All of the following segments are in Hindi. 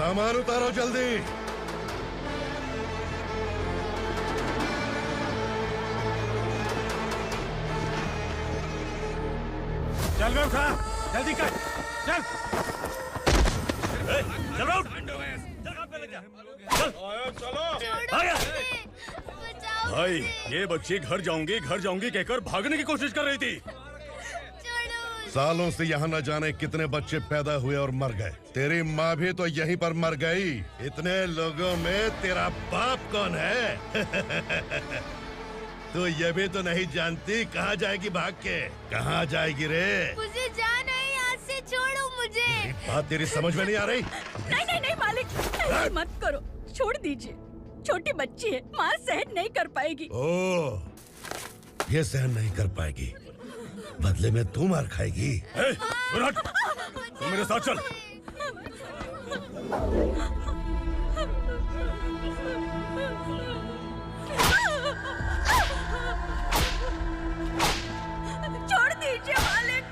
सामान उतारो जल्दी। चल बे उठा, जल्दी कर, चल। चल उठ, चलो। भाई, ये बच्ची घर जाऊंगी कहकर भागने की कोशिश कर रही थी। सालों से यहाँ न जाने कितने बच्चे पैदा हुए और मर गए। तेरी माँ भी तो यहीं पर मर गई। इतने लोगों में तेरा बाप कौन है? तू ये भी तो नहीं जानती कहाँ जाएगी भाग के? कहाँ जाएगी रे? मुझे जाना है, यहाँ से छोड़ो मुझे। बात तेरी समझ में नहीं आ रही? नहीं मालिक, ऐसे मत करो, छोड़ दीजिए। छोटी बच्ची है, माँ सहन नहीं कर पाएगी। ओह, ये सहन नहीं कर पाएगी, बदले में तू मार खाएगी। विराट, तू मेरे साथ चल। छोड़ दीजिए मालिक।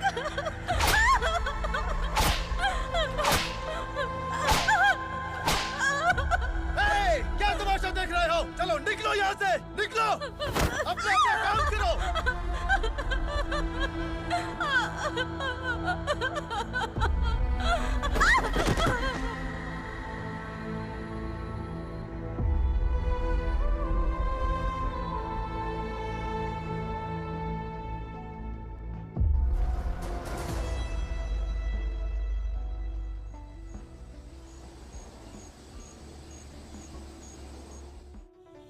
क्या तमाशा देख रहे हो? चलो निकलो यहाँ से, निकलो। अपना काम करो।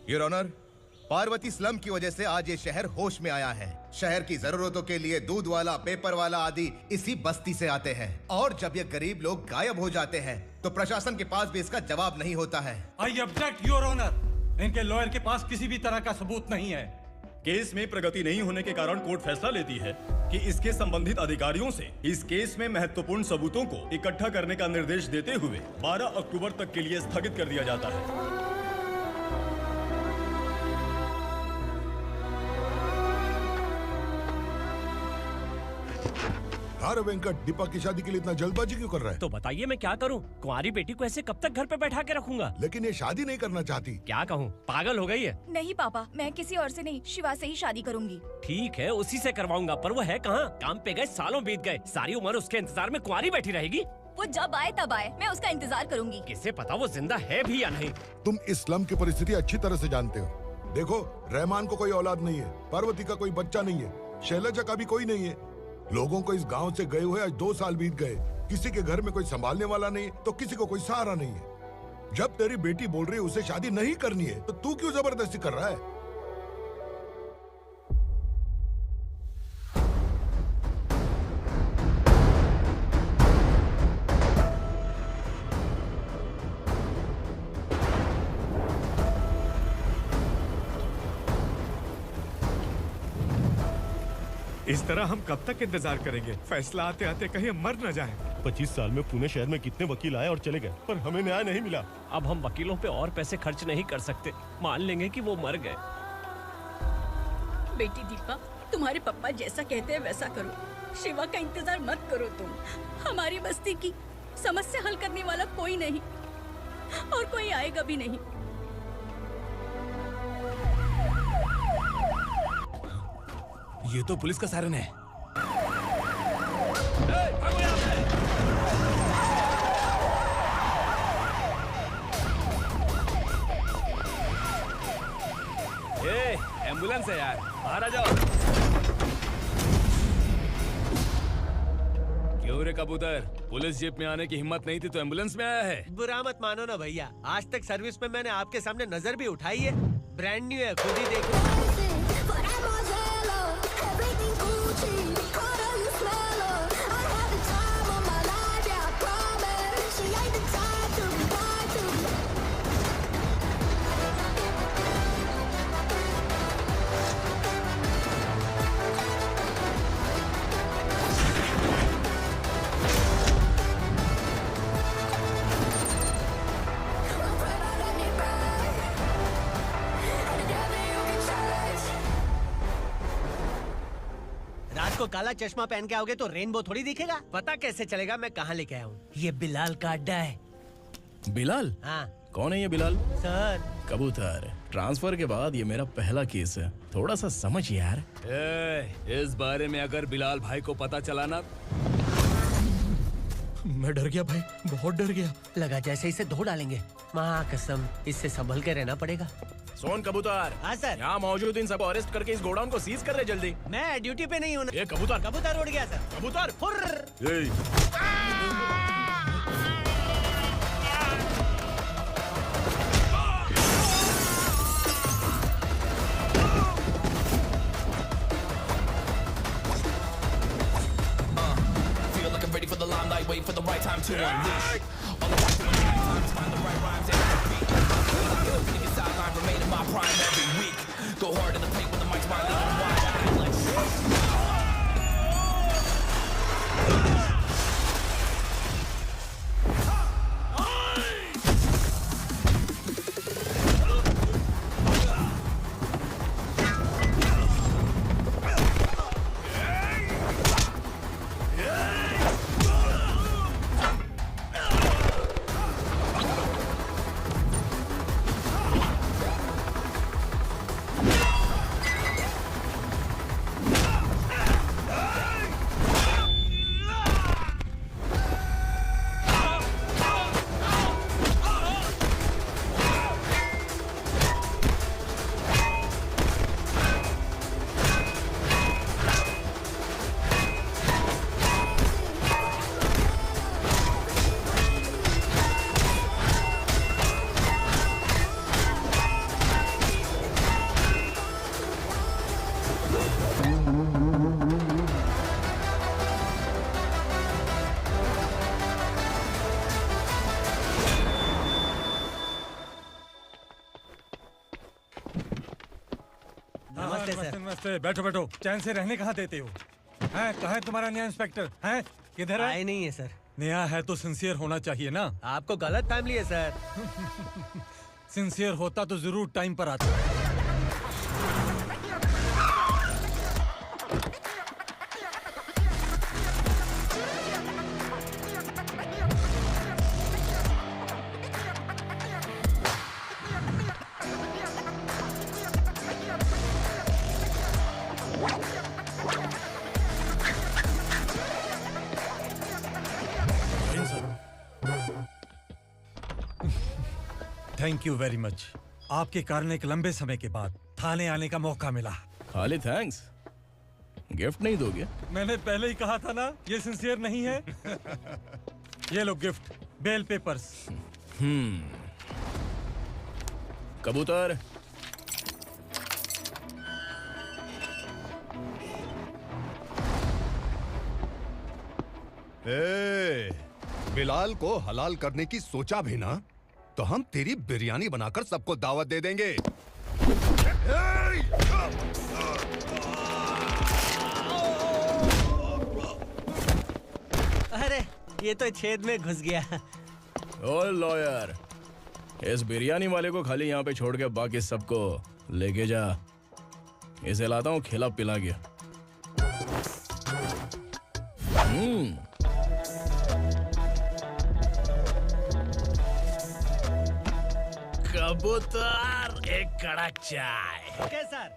योर ऑनर, पार्वती स्लम की वजह से आज ये शहर होश में आया है। शहर की जरूरतों के लिए दूध वाला, पेपर वाला आदि इसी बस्ती से आते हैं, और जब ये गरीब लोग गायब हो जाते हैं तो प्रशासन के पास भी इसका जवाब नहीं होता है। आई ऑब्जेक्ट योर ऑनर, इनके लॉयर के पास किसी भी तरह का सबूत नहीं है। केस में प्रगति नहीं होने के कारण कोर्ट फैसला लेती है कि इसके संबंधित अधिकारियों से इस केस में महत्वपूर्ण सबूतों को इकट्ठा करने का निर्देश देते हुए 12 अक्टूबर तक के लिए स्थगित कर दिया जाता है। अरे वेंकट, दीपा की शादी के लिए इतना जल्दबाजी क्यों कर रहा है? तो बताइए मैं क्या करूं? कुंवारी बेटी को ऐसे कब तक घर पे बैठा के रखूंगा? लेकिन ये शादी नहीं करना चाहती। क्या कहूं, पागल हो गई है। नहीं पापा, मैं किसी और से नहीं, शिवा से ही शादी करूंगी। ठीक है, उसी से करवाऊंगा, पर वो है कहाँ? काम पे गए, सालों बीत गए, सारी उम्र उसके इंतजार में कुंवारी बैठी रहेगी। वो जब आए तब आए, मैं उसका इंतजार करूंगी। किसे पता वो जिंदा है भी या नहीं। तुम इस्लाम की परिस्थिति अच्छी तरह से जानते हो। देखो, रहमान को कोई औलाद नहीं है, पार्वती का कोई बच्चा नहीं है, शैलजा का भी कोई नहीं है। लोगों को इस गांव से गए हुए आज 2 साल बीत गए। किसी के घर में कोई संभालने वाला नहीं, तो किसी को कोई सहारा नहीं है। जब तेरी बेटी बोल रही है उसे शादी नहीं करनी है, तो तू क्यों जबरदस्ती कर रहा है? इस तरह हम कब तक इंतजार करेंगे? फैसला आते आते कहीं हम मर न जाएं। 25 साल में पुणे शहर में कितने वकील आए और चले गए, पर हमें न्याय नहीं मिला। अब हम वकीलों पे और पैसे खर्च नहीं कर सकते। मान लेंगे कि वो मर गए। बेटी दीपा, तुम्हारे पापा जैसा कहते हैं वैसा करो। शिवा का इंतजार मत करो तुम। हमारी बस्ती की समस्या हल करने वाला कोई नहीं, और कोई आएगा भी नहीं। ये तो पुलिस का सायरन है। एम्बुलेंस है यार, बाहर आ जाओ। क्यों रे कबूतर, पुलिस जीप में आने की हिम्मत नहीं थी तो एम्बुलेंस में आया है? बुरा मत मानो ना भैया, आज तक सर्विस में मैंने आपके सामने नजर भी उठाई है। ब्रांड न्यू है, खुद ही देखो। को काला चश्मा पहन के आओगे तो रेनबो थोड़ी दिखेगा। पता कैसे चलेगा मैं कहाँ लेके आया हूँ? ये बिलाल का अड्डा है। बिलाल? हाँ कौन है ये बिलाल? सर। कबूतर, ट्रांसफर के बाद ये मेरा पहला केस है, थोड़ा सा समझ यार। इस बारे में अगर बिलाल भाई को पता चला ना, मैं डर गया भाई, बहुत डर गया। लगा जैसे इसे धो डालेंगे। माँ कसम, इससे संभल के रहना पड़ेगा। सोन कबूतर। हाँ सर। यहाँ मौजूद इन सबको अरेस्ट करके इस गोडाउन को सीज कर रहे जल्दी। मैं ड्यूटी पे नहीं हूँ। ये कबूतर। कबूतर उड़ गया सर। कबूतर। Ready for the limelight, wait for the right time to unleash. All I want to do is find the right rhymes and beat. Nigga sideline, remain in my prime every week. Go hard in the paint when the mic's wide open wide. I can flex. नमस्ते। बैठो बैठो, चैन से रहने कहाँ देते हो? हैं कहाँ है तुम्हारा नया इंस्पेक्टर? हैं किधर है? आए नहीं है सर। नया है तो सिंसियर होना चाहिए ना। आपको गलत फैमिली है सर। सिंसियर होता तो जरूर टाइम पर आता। Thank you very much. आपके कारण एक लंबे समय के बाद थाने आने का मौका मिला। खाली थैंक्स, गिफ्ट नहीं दोगे? मैंने पहले ही कहा था ना, ये सिंसियर नहीं है। ये लो गिफ्ट, बेल पेपर्स। कबूतर। बिलाल को हलाल करने की सोचा भी ना, तो हम तेरी बिरयानी बनाकर सबको दावत दे देंगे। अरे ये तो छेद में घुस गया। ओ लॉयर, इस बिरयानी वाले को खाली यहाँ पे छोड़ के बाकी सबको लेके जा। इसे लाता हूँ खिला पिला के। कबूतर, एक कड़क चाय। Okay sir.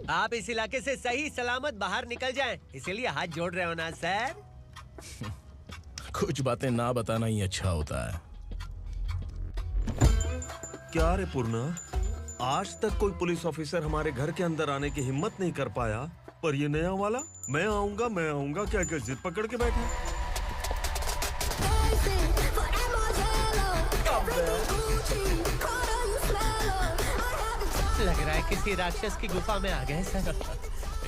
आप इस इलाके से सही सलामत बाहर निकल जाएं, इसीलिए हाथ जोड़ रहे हो ना सर? कुछ बातें ना बताना ही अच्छा होता है। क्या रे पूर्णा, आज तक कोई पुलिस ऑफिसर हमारे घर के अंदर आने की हिम्मत नहीं कर पाया, पर ये नया वाला मैं आऊंगा क्या क्या जिद पकड़ के बैठा। लग रहा है किसी राक्षस की गुफा में आ गए सर।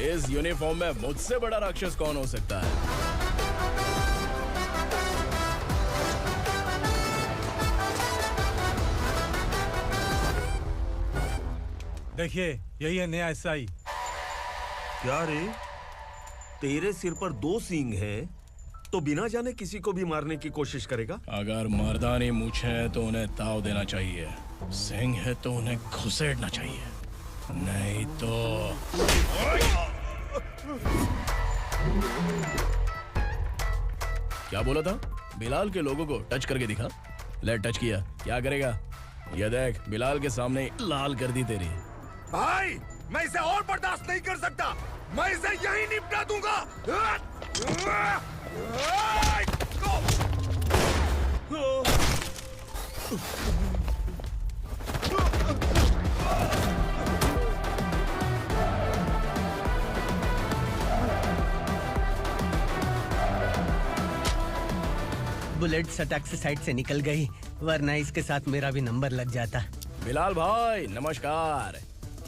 इस यूनिफॉर्म में मुझसे बड़ा राक्षस कौन हो सकता है? देखिए, यही है नया एसआई। क्या रे, तेरे सिर पर 2 सींग हैं, तो बिना जाने किसी को भी मारने की कोशिश करेगा। अगर मर्दानी मूछ है तो उन्हें ताव देना चाहिए, सिंह है तो उन्हें घुसेड़ना चाहिए, नहीं तो। क्या बोला था? बिलाल के लोगों को टच करके दिखा। ले टच किया, क्या करेगा? ये देख, बिलाल के सामने लाल कर दी तेरी। भाई, मैं इसे और बर्दाश्त नहीं कर सकता। मैं इसे यहीं निपटा दूंगा। बुलेट सटक से साइड से निकल गई, वरना इसके साथ मेरा भी नंबर लग जाता। बिलाल भाई नमस्कार।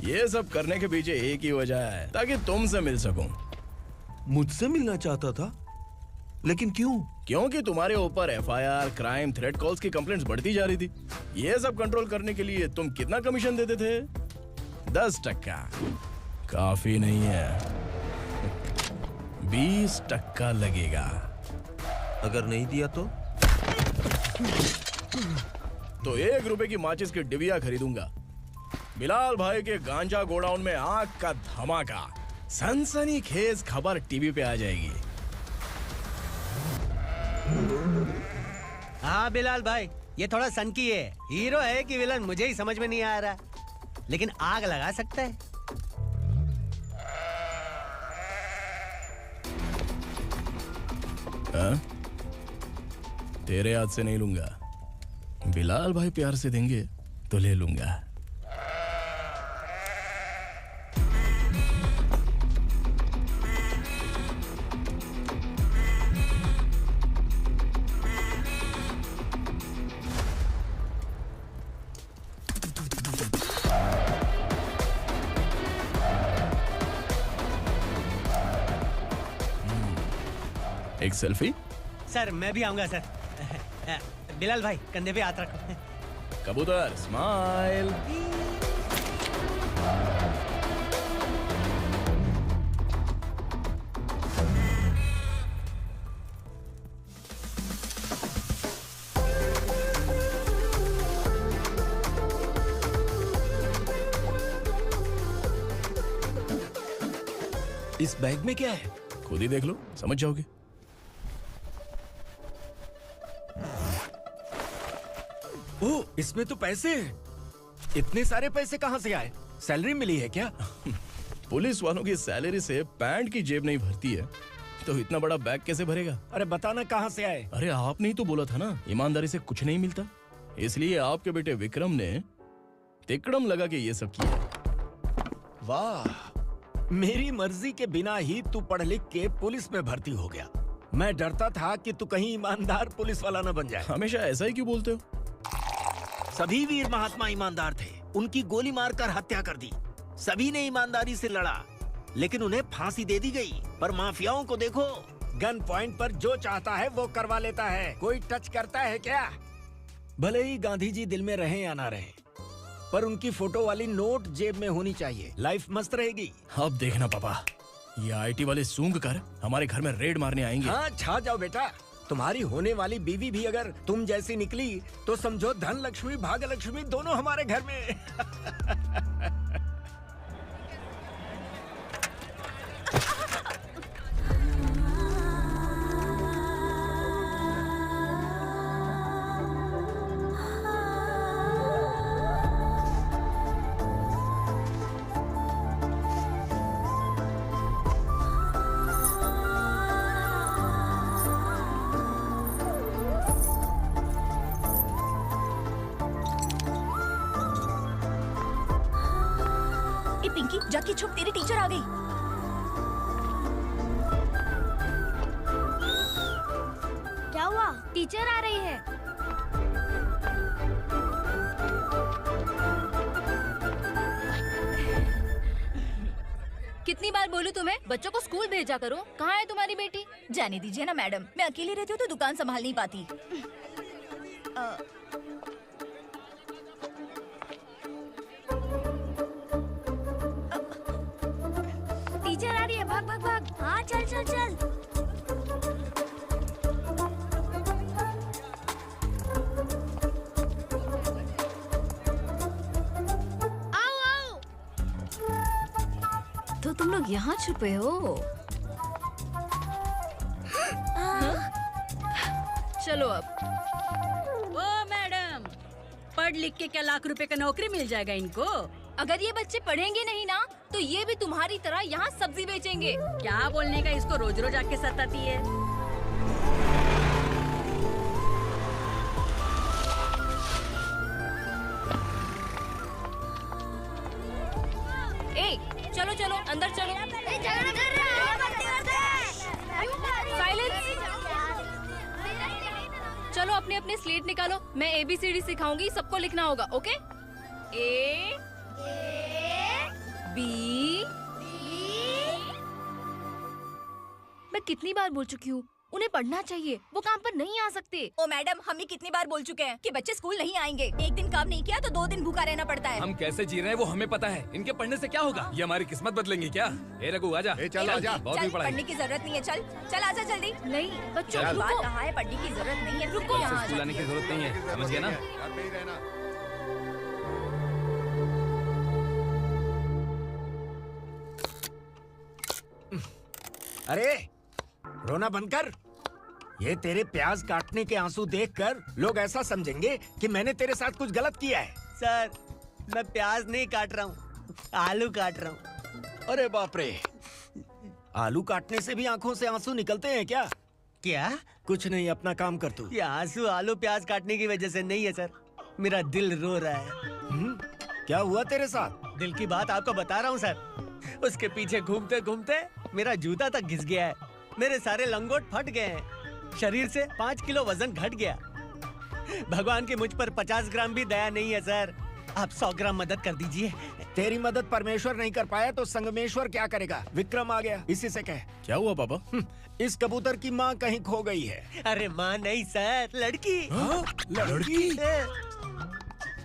ये सब करने के पीछे एक ही वजह है, ताकि तुमसे मिल सकूं। मुझसे मिलना चाहता था? लेकिन क्यों? क्योंकि तुम्हारे ऊपर एफआईआर, क्राइम, थ्रेट कॉल्स की कंप्लेंट्स बढ़ती जा रही थी। ये सब कंट्रोल करने के लिए तुम कितना कमीशन देते थे? 10%। काफी नहीं है, 20% लगेगा। अगर नहीं दिया तो 1 रुपए की माचिस की डिबिया खरीदूंगा। बिलाल भाई के गांजा गोडाउन में आग का धमाका, सनसनीखेज खबर टीवी पे आ जाएगी। हाँ बिलाल भाई, ये थोड़ा सनकी है। हीरो है कि विलन मुझे ही समझ में नहीं आ रहा, लेकिन आग लगा सकता है। हाँ? तेरे हाथ से नहीं लूंगा, बिलाल भाई प्यार से देंगे तो ले लूंगा। एक सेल्फी? सर मैं भी आऊंगा सर। बिलाल भाई कंधे पे हाथ रखो। कबूतर स्माइल। इस बैग में क्या है? खुद ही देख लो, समझ जाओगे। ओह, इसमें तो पैसे हैं। इतने सारे पैसे कहां से आए? सैलरी मिली है क्या? पुलिस वालों की सैलरी से पैंट की जेब नहीं भरती है, तो इतना बड़ा बैग कैसे भरेगा? अरे बताना कहां से आए? अरे आपने ही तो बोला था ना, ईमानदारी से कुछ नहीं मिलता। इसलिए आपके बेटे विक्रम ने तिकड़म लगा के ये सब किया। वाह, मेरी मर्जी के बिना ही तू पढ़ लिख के पुलिस में भर्ती हो गया। मैं डरता था कि तू कहीं ईमानदार पुलिस वाला न बन जाए। हमेशा ऐसा ही क्यों बोलते हो? सभी वीर महात्मा ईमानदार थे, उनकी गोली मारकर हत्या कर दी। सभी ने ईमानदारी से लड़ा, लेकिन उन्हें फांसी दे दी गई। पर माफियाओं को देखो, गन पॉइंट पर जो चाहता है वो करवा लेता है। कोई टच करता है क्या? भले ही गांधी जी दिल में रहे या ना रहे, पर उनकी फोटो वाली नोट जेब में होनी चाहिए। लाइफ मस्त रहेगी। अब देखना पापा, ये आईटी वाले सूंघ कर हमारे घर में रेड मारने आएंगे। हाँ, छा जाओ बेटा। तुम्हारी होने वाली बीवी भी अगर तुम जैसी निकली तो समझो धन लक्ष्मी भाग्य लक्ष्मी दोनों हमारे घर में। पिंकी, जाके छुप, तेरी टीचर आ गई। क्या हुआ? टीचर आ रही है। कितनी बार बोलूं तुम्हें, बच्चों को स्कूल भेजा करो। कहाँ है तुम्हारी बेटी? जाने दीजिए ना मैडम, मैं अकेली रहती हूँ तो दुकान संभाल नहीं पाती। टीचर आ रही है, भाग भाग भाग। हाँ चल चल चल। तो तुम लोग यहाँ छुपे हो? चलो अब। ओ मैडम, पढ़ लिख के क्या लाख रुपए का नौकरी मिल जाएगा इनको? अगर ये बच्चे पढ़ेंगे नहीं ना तो ये भी तुम्हारी तरह यहाँ सब्जी बेचेंगे। क्या बोलने का, इसको रोज रोज आके सताती है। ए, चलो चलो अंदर चलो। साइलेंस। चलो अपने अपने स्लेट निकालो, मैं ABCD सिखाऊंगी, सबको लिखना होगा, ओके? A B। मैं कितनी बार बोल चुकी हूँ, उन्हें पढ़ना चाहिए, वो काम पर नहीं आ सकते। ओ मैडम, हम भी कितनी बार बोल चुके हैं कि बच्चे स्कूल नहीं आएंगे। एक दिन काम नहीं किया तो 2 दिन भूखा रहना पड़ता है। हम कैसे जी रहे हैं वो हमें पता है, इनके पढ़ने से क्या होगा? ये हमारी किस्मत बदलेंगे क्या? ए रघु आजा। चल आजा। बहुत भी पढ़ाई। पढ़ने की जरूरत नहीं है, चल आजा जल्दी। नहीं बच्चों बात रुको। कहा है, पढ़ने की जरूरत नहीं है, रुको। यहाँ आ स्कूल आने की जरूरत नहीं है, समझ गया ना? अरे रोना बंद कर। ये तेरे प्याज काटने के आंसू देखकर लोग ऐसा समझेंगे कि मैंने तेरे साथ कुछ गलत किया है। सर, मैं प्याज नहीं काट रहा हूँ, आलू काट रहा हूँ। अरे बाप रे, आलू काटने से भी आंखों से आंसू निकलते हैं क्या? क्या? कुछ नहीं, अपना काम कर तू। ये आंसू आलू प्याज काटने की वजह से नहीं है सर, मेरा दिल रो रहा है। क्या हुआ तेरे साथ? दिल की बात आपको बता रहा हूँ सर। उसके पीछे घूमते घूमते मेरा जूता तक घिस गया है, मेरे सारे लंगोट फट गए हैं, शरीर से 5 किलो वजन घट गया। भगवान की मुझ पर 50 ग्राम भी दया नहीं है सर, आप 100 ग्राम मदद कर दीजिए। तेरी मदद परमेश्वर नहीं कर पाया तो संगमेश्वर क्या करेगा? विक्रम आ गया, इसी से कह। क्या हुआ पापा? इस कबूतर की माँ कहीं खो गई है। अरे माँ नहीं सर, लड़की। लड़की?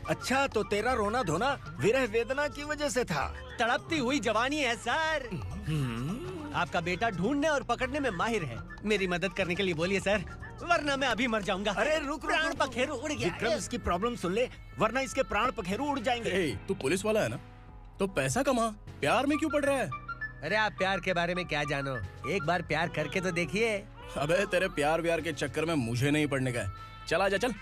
अच्छा, तो तेरा रोना धोना विरह वेदना की वजह से था। तड़पती हुई जवानी है सर। आपका बेटा ढूंढने और पकड़ने में माहिर है, मेरी मदद करने के लिए बोलिए सर, वरना मैं अभी मर जाऊंगा। अरे रुक, प्राण पखेरु उड़ गया। विक्रम, इसकी प्रॉब्लम सुन ले, वरना इसके प्राण पखेरु उड़ जाएंगे। तू पुलिस वाला है ना, तो पैसा कमा, प्यार में क्यों पड़ रहा है? अरे आप प्यार के बारे में क्या जानो, एक बार प्यार करके तो देखिए। अबे तेरे प्यार व्यार के चक्कर में मुझे नहीं पढ़ने का है, चल आजा चल।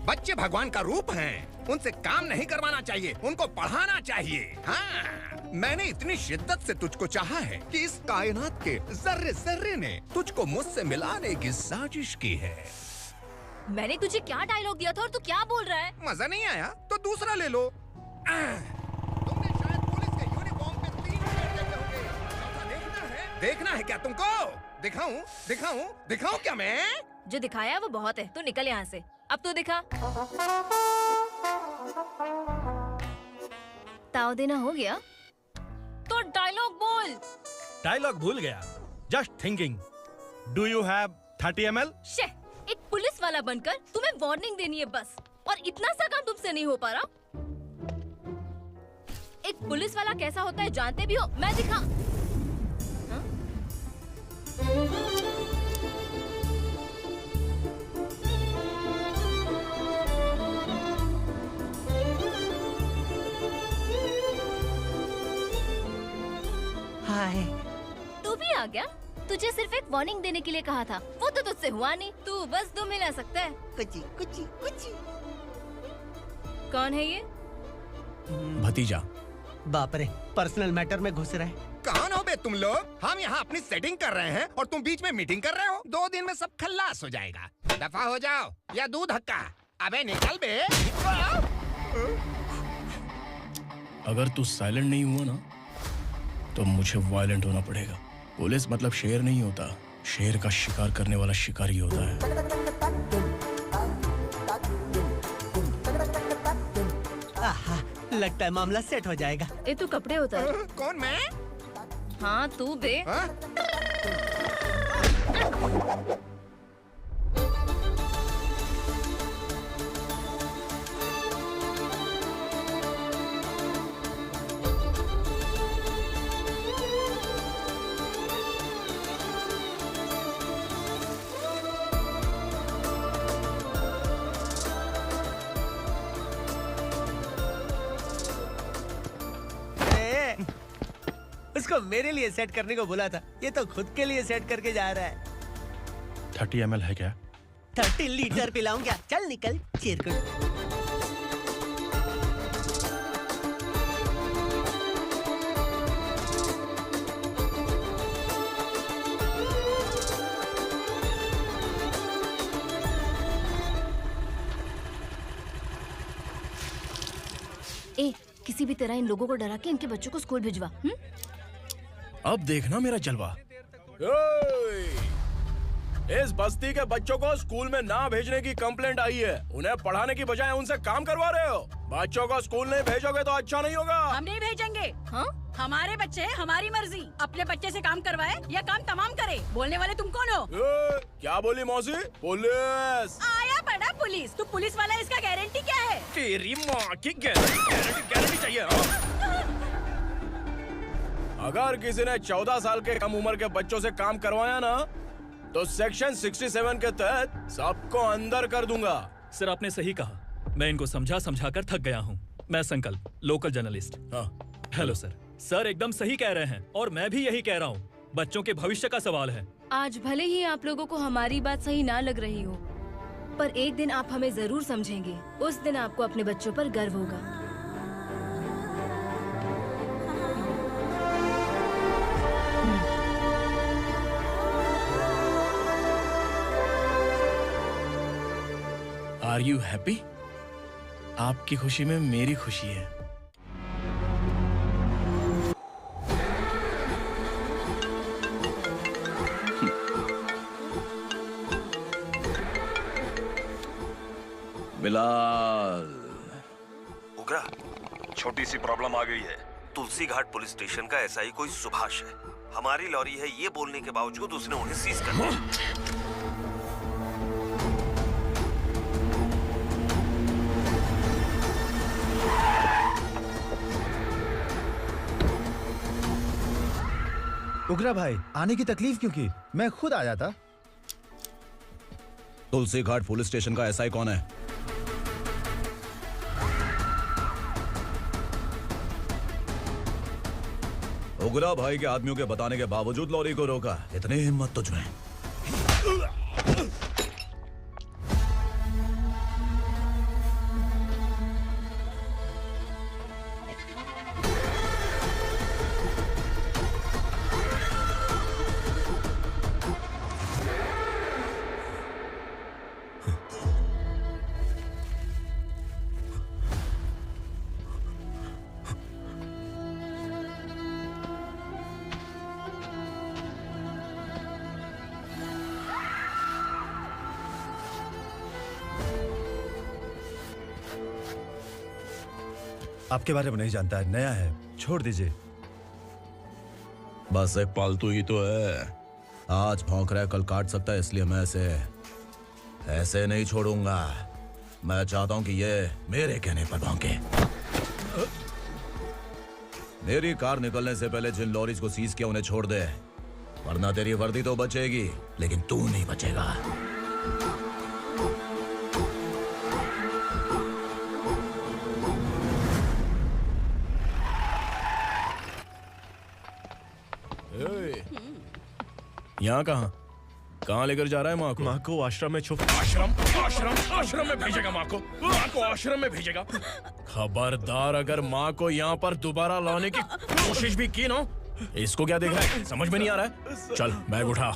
बच्चे भगवान का रूप हैं, उनसे काम नहीं करवाना चाहिए, उनको पढ़ाना चाहिए। हाँ, मैंने इतनी शिद्दत से तुझको चाहा है कि इस कायनात के जर्रे जर्रे ने तुझको मुझसे मिलाने की साजिश की है। मैंने तुझे क्या डायलॉग दिया था और तू क्या बोल रहा है? मजा नहीं आया तो दूसरा ले लो। तुमने शायद पुलिस के यूनिफॉर्म पे 3 शेर देखे होंगे। चौथा देखना है? देखना है क्या तुमको? दिखाऊं? दिखाऊं? दिखाऊं क्या मैं? जो दिखाया है वो बहुत है, तू निकल यहाँ से। अब तो दिखा। ताव देना हो गया तो डायलॉग बोल। डायलॉग भूल गया। Just thinking, do you have 30 ml? शे, एक पुलिस वाला बनकर तुम्हें वार्निंग देनी है बस, और इतना सा काम तुमसे नहीं हो पा रहा। एक पुलिस वाला कैसा होता है जानते भी हो? मैं दिखा। हाय, तू भी आ गया? तुझे सिर्फ एक वार्निंग देने के लिए कहा था, वो तो तुझसे हुआ नहीं। तू बस दुम हिला सकता है। कुची कुची कुची। कौन है ये? भतीजा। बाप रे, पर्सनल मैटर में घुस रहे। कौन हो बे तुम लोग? हम यहाँ अपनी सेटिंग कर रहे हैं और तुम बीच में मीटिंग कर रहे हो। 2 दिन में सब खल्लास हो जाएगा। दफा हो जाओ या दूध हक्का। अबे निकल बे। अगर तू साइलेंट नहीं हुआ ना तो मुझे वायलेंट होना पड़ेगा। पुलिस मतलब शेर नहीं होता, शेर का शिकार करने वाला शिकारी होता है। आहा, लगता है मामला सेट हो जाएगा। ए तू कपड़े उतार। कौन मैं? हाँ तू बे। इसको मेरे लिए सेट करने को बोला था, ये तो खुद के लिए सेट करके जा रहा है। 30 ml है क्या? 30 लीटर पिलाऊं क्या? चल निकल चिरकुट। ए, किसी भी तरह इन लोगों को डरा के इनके बच्चों को स्कूल भिजवा। अब देखना मेरा जलवा। इस बस्ती के बच्चों को स्कूल में ना भेजने की कंप्लेंट आई है। उन्हें पढ़ाने की बजाय उनसे काम करवा रहे हो। बच्चों को स्कूल नहीं भेजोगे तो अच्छा नहीं होगा। हम नहीं भेजेंगे। हाँ? हमारे बच्चे हमारी मर्जी। अपने बच्चे से काम करवाए या काम तमाम करे। बोलने वाले तुम कौन हो? क्या बोली मौसी? पुलिस आया पड़ा पुलिस। तू पुलिस वाला, इसका गारंटी क्या है? तेरी माँ की गारंटी चाहिए। अगर किसी ने 14 साल के कम उम्र के बच्चों से काम करवाया ना, तो सेक्शन 67 के तहत सबको अंदर कर दूंगा। सर आपने सही कहा। मैं इनको समझा कर थक गया हूँ। मैं संकल्प, local journalist. Hello sir. Sir एकदम सही कह रहे हैं और मैं भी यही कह रहा हूँ। बच्चों के भविष्य का सवाल है। आज भले ही आप लोगों को हमारी बात सही ना लग रही हो, पर एक दिन आप हमें जरूर समझेंगे। उस दिन आपको अपने बच्चों पर गर्व होगा। Are you happy? आपकी खुशी में मेरी खुशी है। बिलाल। उगरा, छोटी सी प्रॉब्लम आ गई है। तुलसी घाट पुलिस स्टेशन का एसआई कोई सुभाष है। हमारी लॉरी है ये बोलने के बावजूद उसने उन्हें सीज कर दिया। उगरा भाई, आने की तकलीफ क्यों की? मैं खुद आ जाता। तुलसी घाट पुलिस स्टेशन का एसआई कौन है? उगरा भाई के आदमियों के बताने के बावजूद लॉरी को रोका। इतनी हिम्मत तुझमें? आपके बारे में नहीं जानता है, नया है, छोड़ दीजिए। बस एक पालतू ही तो है। आज भौंक रहा है, कल काट सकता है, इसलिए मैं ऐसे नहीं छोड़ूंगा। मैं चाहता हूं कि ये मेरे कहने पर भौंके। मेरी कार निकलने से पहले जिन लॉरीज को सीज किया उन्हें छोड़ दे, वरना तेरी वर्दी तो बचेगी लेकिन तू नहीं बचेगा। यहाँ कहाँ लेकर जा रहा है माँ को? माँ को आश्रम में छुप। आश्रम में भेजेगा माँ को आश्रम में भेजेगा। खबरदार, अगर माँ को यहाँ पर दोबारा लाने की कोशिश भी की ना, इसको क्या देख रहा है? समझ में नहीं आ रहा है? चल बैग उठा,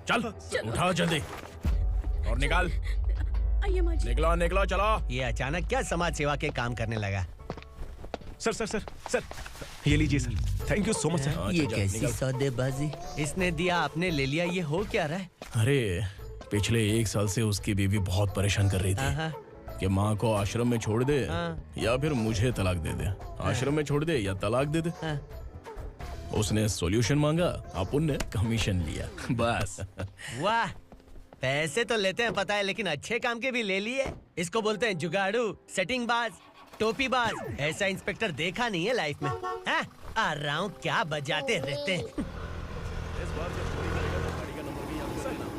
चल उठा जल्दी और निकाल। निकला चला। ये अचानक क्या समाज सेवा के काम करने लगा? सर ये लीजिए sir. Thank you so much sir. ये कैसी सौदेबाजी? इसने दिया, आपने ले लिया, ये हो क्या रहा है? अरे पिछले 1 साल से उसकी बीवी बहुत परेशान कर रही थी कि माँ को आश्रम में छोड़ दे या फिर मुझे तलाक दे दे। आश्रम में छोड़ दे या तलाक दे दे। उसने सॉल्यूशन मांगा, अपन ने कमीशन लिया, बस। वाह, पैसे तो लेते हैं पता है, लेकिन अच्छे काम के भी ले लिए। इसको बोलते हैं जुगाड़ू, सेटिंग बाज, टोपी बाज। ऐसा इंस्पेक्टर देखा नहीं है लाइफ में। हाँ? आ रहा हूँ, क्या बजाते रहते हैं।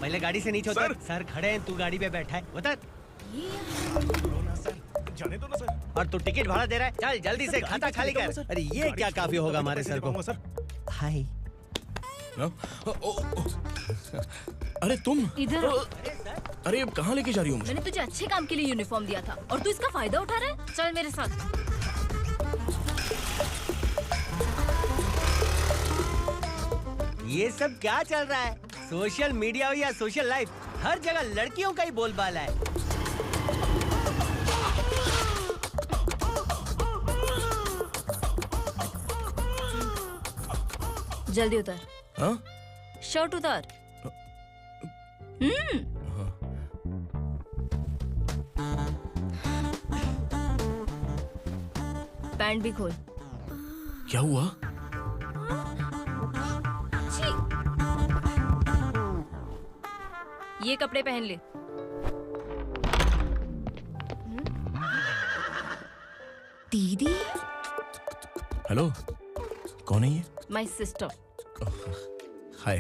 पहले गाड़ी से नीचे उतर। सर खड़े हैं, तू गाड़ी पे बैठा है, उतर। जाने दो ना सर। और तू टिकट भाड़ा दे रहा है? चल जल्दी से खाता खाली कर। अरे ये क्या काफी होगा हमारे सर को। हाय। अरे तुम इधर। अरे अब कहाँ लेके जा रही हो मुझे? मैंने तुझे अच्छे काम के लिए यूनिफॉर्म दिया था और तू इसका फायदा उठा रहा है। चल मेरे साथ। ये सब क्या चल रहा है? सोशल मीडिया हो या सोशल लाइफ, हर जगह लड़कियों का ही बोलबाला है। जल्दी उतर। हाँ? शर्ट उतार। पैंट भी खोल। क्या हुआ? ये कपड़े पहन ले। दीदी। हेलो, कौन है ये? My sister. Hi.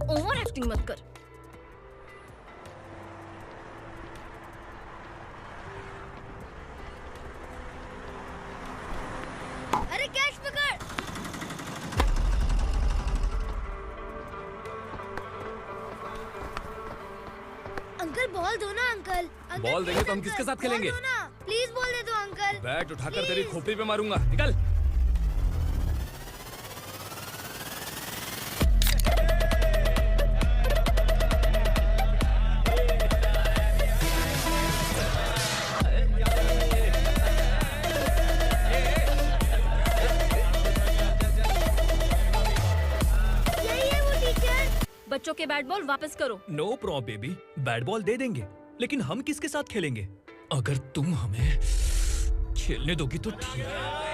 Over acting मत कर। अरे कैच पकड़। अंकल बॉल दो ना अंकल। बॉल देंगे तो हम किसके साथ खेलेंगे? प्लीज बॉल दे दो अंकल। बैट उठाकर तेरी खोपड़ी पे मारूंगा। निकल। बच्चों के बैट बॉल वापस करो। No problem baby, bat ball दे देंगे, लेकिन हम किसके साथ खेलेंगे? अगर तुम हमें खेलने दोगी तो ठीक है।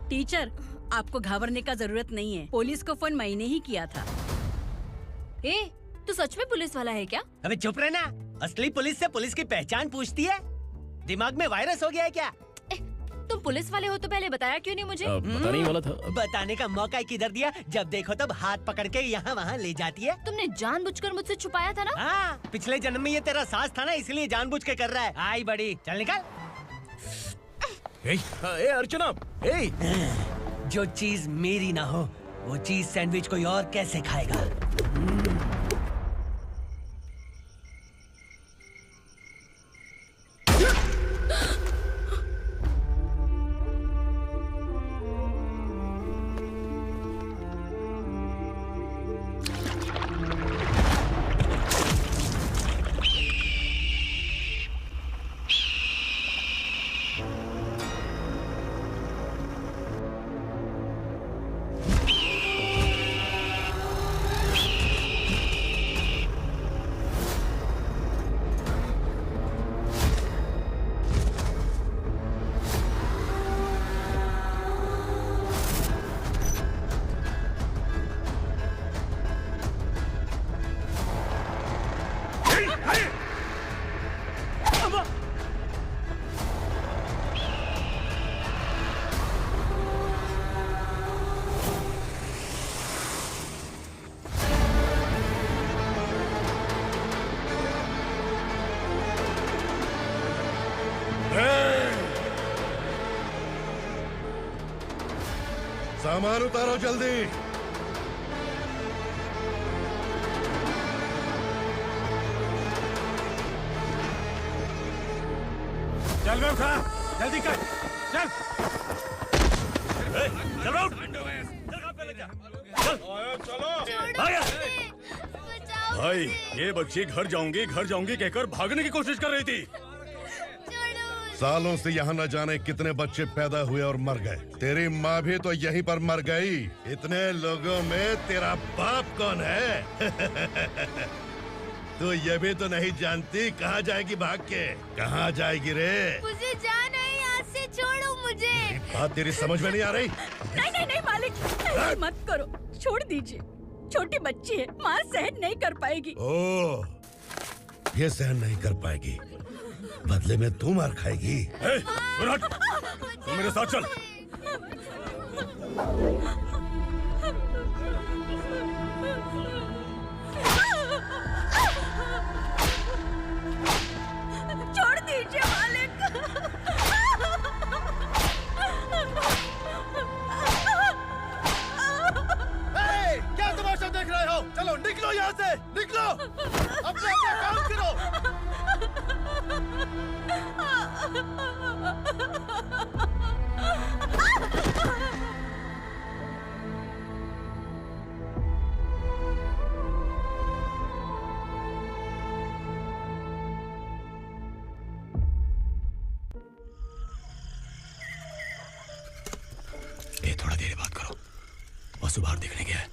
टीचर, आपको घबराने का जरूरत नहीं है। पुलिस को फोन मैंने ही किया था। ए, तू सच में पुलिस वाला है क्या? अबे चुप रहना। असली पुलिस से पुलिस की पहचान पूछती है? दिमाग में वायरस हो गया है क्या? तुम पुलिस वाले हो तो पहले बताया क्यों नहीं मुझे? बताने ही वाला था। बताने का मौका किधर दिया? जब देखो तब हाथ पकड़ के यहाँ वहाँ ले जाती है। तुमने जानबूझकर मुझसे छुपाया था ना? हाँ, पिछले जन्म में ये तेरा सास था ना, इसलिए जानबूझ के कर रहा है। आई बड़ी, चल निकल। ए अर्चना, जो चीज मेरी ना हो वो चीज सैंडविच कोई और कैसे खाएगा? सामान उतारो जल्दी। चल बे उठा, जल्दी कर, चल। चल राउंड। भाई, ये बच्ची घर जाऊंगी कहकर भागने की कोशिश कर रही थी। सालों से यहाँ न जाने कितने बच्चे पैदा हुए और मर गए। तेरी माँ भी तो यहीं पर मर गई। इतने लोगों में तेरा बाप कौन है? तू ये भी तो नहीं जानती कहाँ जाएगी भाग के? कहाँ जाएगी रे? मुझे जाना है यहाँ से, छोड़ो मुझे। बात तेरी समझ में नहीं आ रही? नहीं मालिक, ऐसे मत करो, छोड़ दीजिए। छोटी बच्ची है, माँ सहन नहीं कर पाएगी। ओह, ये सहन नहीं कर पाएगी, बदले में तू मार खाएगी। तू मेरे साथ चल। छोड़ दीजिए मालिक। क्या तमाशा देख रहे हो? चलो निकलो यहाँ से, निकलो। अपना काम करो। ए, थोड़ा देर बात करो। वासु बाहर देखने गया है।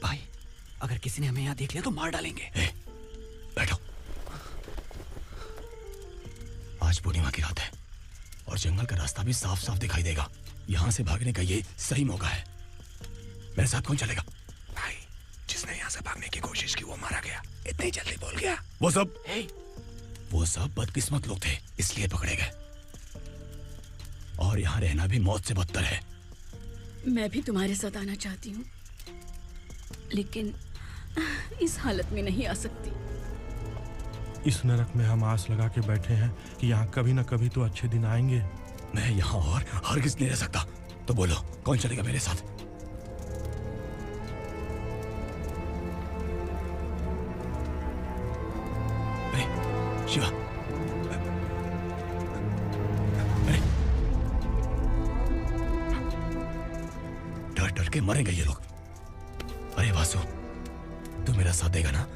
भाई, अगर किसी ने हमें यहाँ देख लिया तो मार डालेंगे। बैठो। आज पूर्णिमा की रात है और जंगल का रास्ता भी साफ साफ दिखाई देगा। यहाँ से भागने का ये सही मौका है। मेरे साथ कौन चलेगा? भाई, जिसने यहाँ से भागने की कोशिश की वो मारा गया। इतनी जल्दी बोल गया। वो सब बदकिस्मत लोग थे, इसलिए पकड़े गए। और यहाँ रहना भी मौत से बदतर है। मैं भी तुम्हारे साथ आना चाहती हूँ, लेकिन इस हालत में नहीं आ सकती। इस नरक में हम आस लगा के बैठे हैं कि यहाँ कभी न कभी तो अच्छे दिन आएंगे। मैं यहाँ और हरगिज़ नहीं रह सकता। तो बोलो, कौन चलेगा मेरे साथ? शिवा, डर डर के मरेंगे ये लोग। अरे वासु, तू मेरा साथ देगा ना?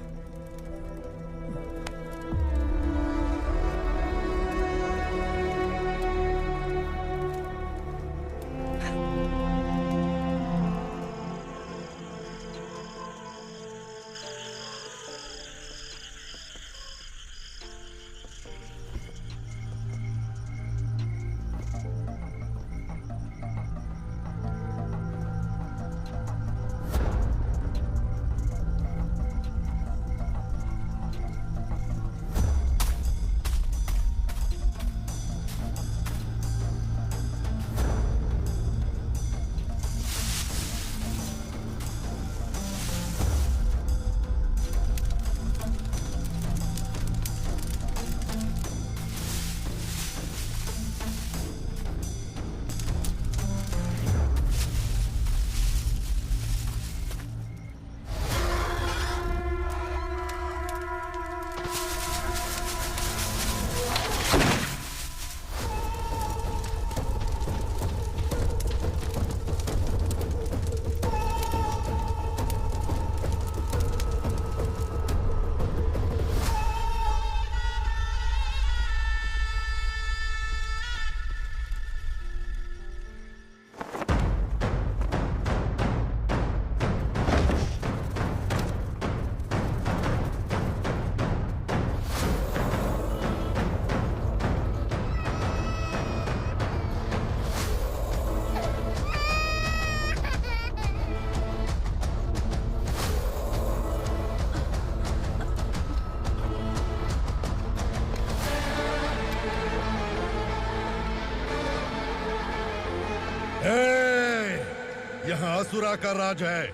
यहाँ असुरा का राज है।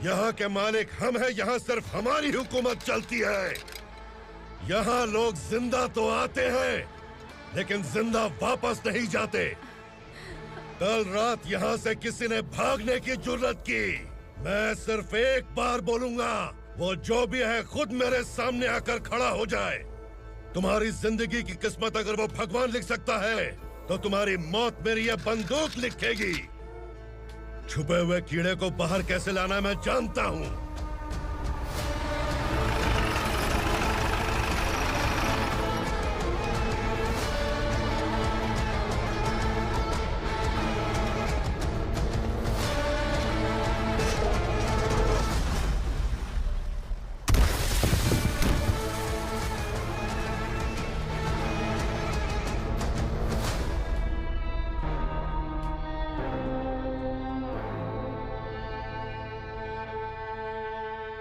यहाँ के मालिक हम हैं। यहाँ सिर्फ हमारी हुकूमत चलती है। यहाँ लोग जिंदा तो आते हैं, लेकिन जिंदा वापस नहीं जाते। कल रात यहाँ से किसी ने भागने की जुर्रत की, मैं सिर्फ एक बार बोलूंगा, वो जो भी है खुद मेरे सामने आकर खड़ा हो जाए। तुम्हारी जिंदगी की किस्मत अगर वो भगवान लिख सकता है, तो तुम्हारी मौत मेरी ये बंदूक लिखेगी। छुपे हुए कीड़े को बाहर कैसे लाना मैं जानता हूँ।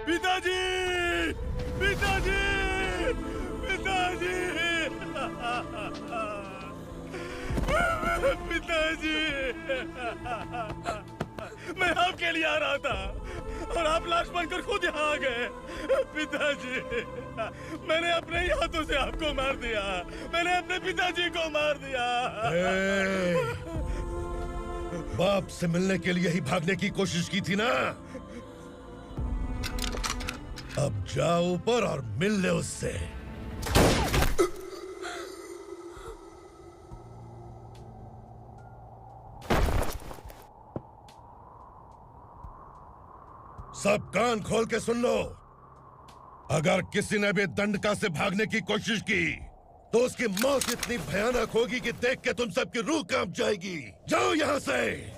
पिताजी, पिताजी, पिताजी, पिताजी, मैं आपके लिए आ रहा था और आप लाश बनकर खुद यहाँ आ गए। पिताजी, मैंने अपने ही हाथों से आपको मार दिया, मैंने अपने पिताजी को मार दिया। बाप से मिलने के लिए ही भागने की कोशिश की थी ना? अब जाओ ऊपर और मिल ले उससे। सब कान खोल के सुन लो। अगर किसी ने भी दंडका से भागने की कोशिश की, तो उसकी मौत इतनी भयानक होगी कि देख के तुम सबकी रूह कांप जाएगी। जाओ यहाँ से।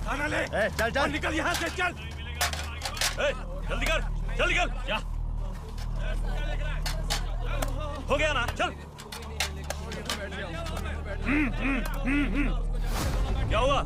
खाना ले। चल चल निकल यहाँ से, चल। जल्दी कर, जल्दी कर। जा। हो गया ना, चल। क्या हुआ?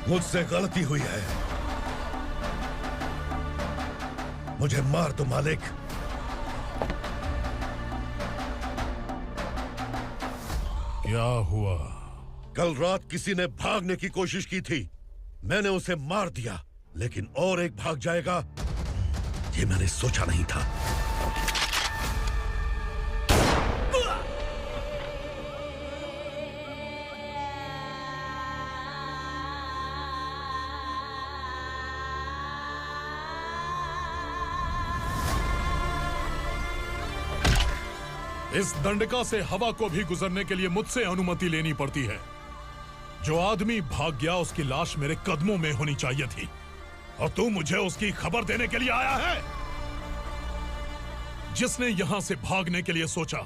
मुझसे गलती हुई है, मुझे मार दो मालिक। क्या हुआ? कल रात किसी ने भागने की कोशिश की थी, मैंने उसे मार दिया, लेकिन और एक भाग जाएगा ये मैंने सोचा नहीं था। इस दंडका से हवा को भी गुजरने के लिए मुझसे अनुमति लेनी पड़ती है। जो आदमी भाग गया उसकी लाश मेरे कदमों में होनी चाहिए थी, और तू मुझे उसकी खबर देने के लिए आया है। जिसने यहां से भागने के लिए सोचा,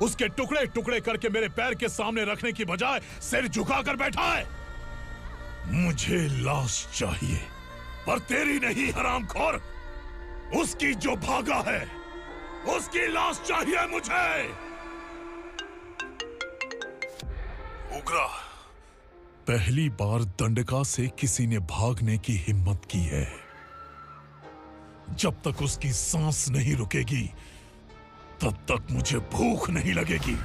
उसके टुकड़े टुकड़े करके मेरे पैर के सामने रखने की बजाय सिर झुकाकर बैठा है। मुझे लाश चाहिए, पर तेरी नहीं हरामखोर, उसकी जो भागा है उसकी लाश चाहिए मुझे। उग्रा, पहली बार दंडका से किसी ने भागने की हिम्मत की है। जब तक उसकी सांस नहीं रुकेगी, तब तक मुझे भूख नहीं लगेगी।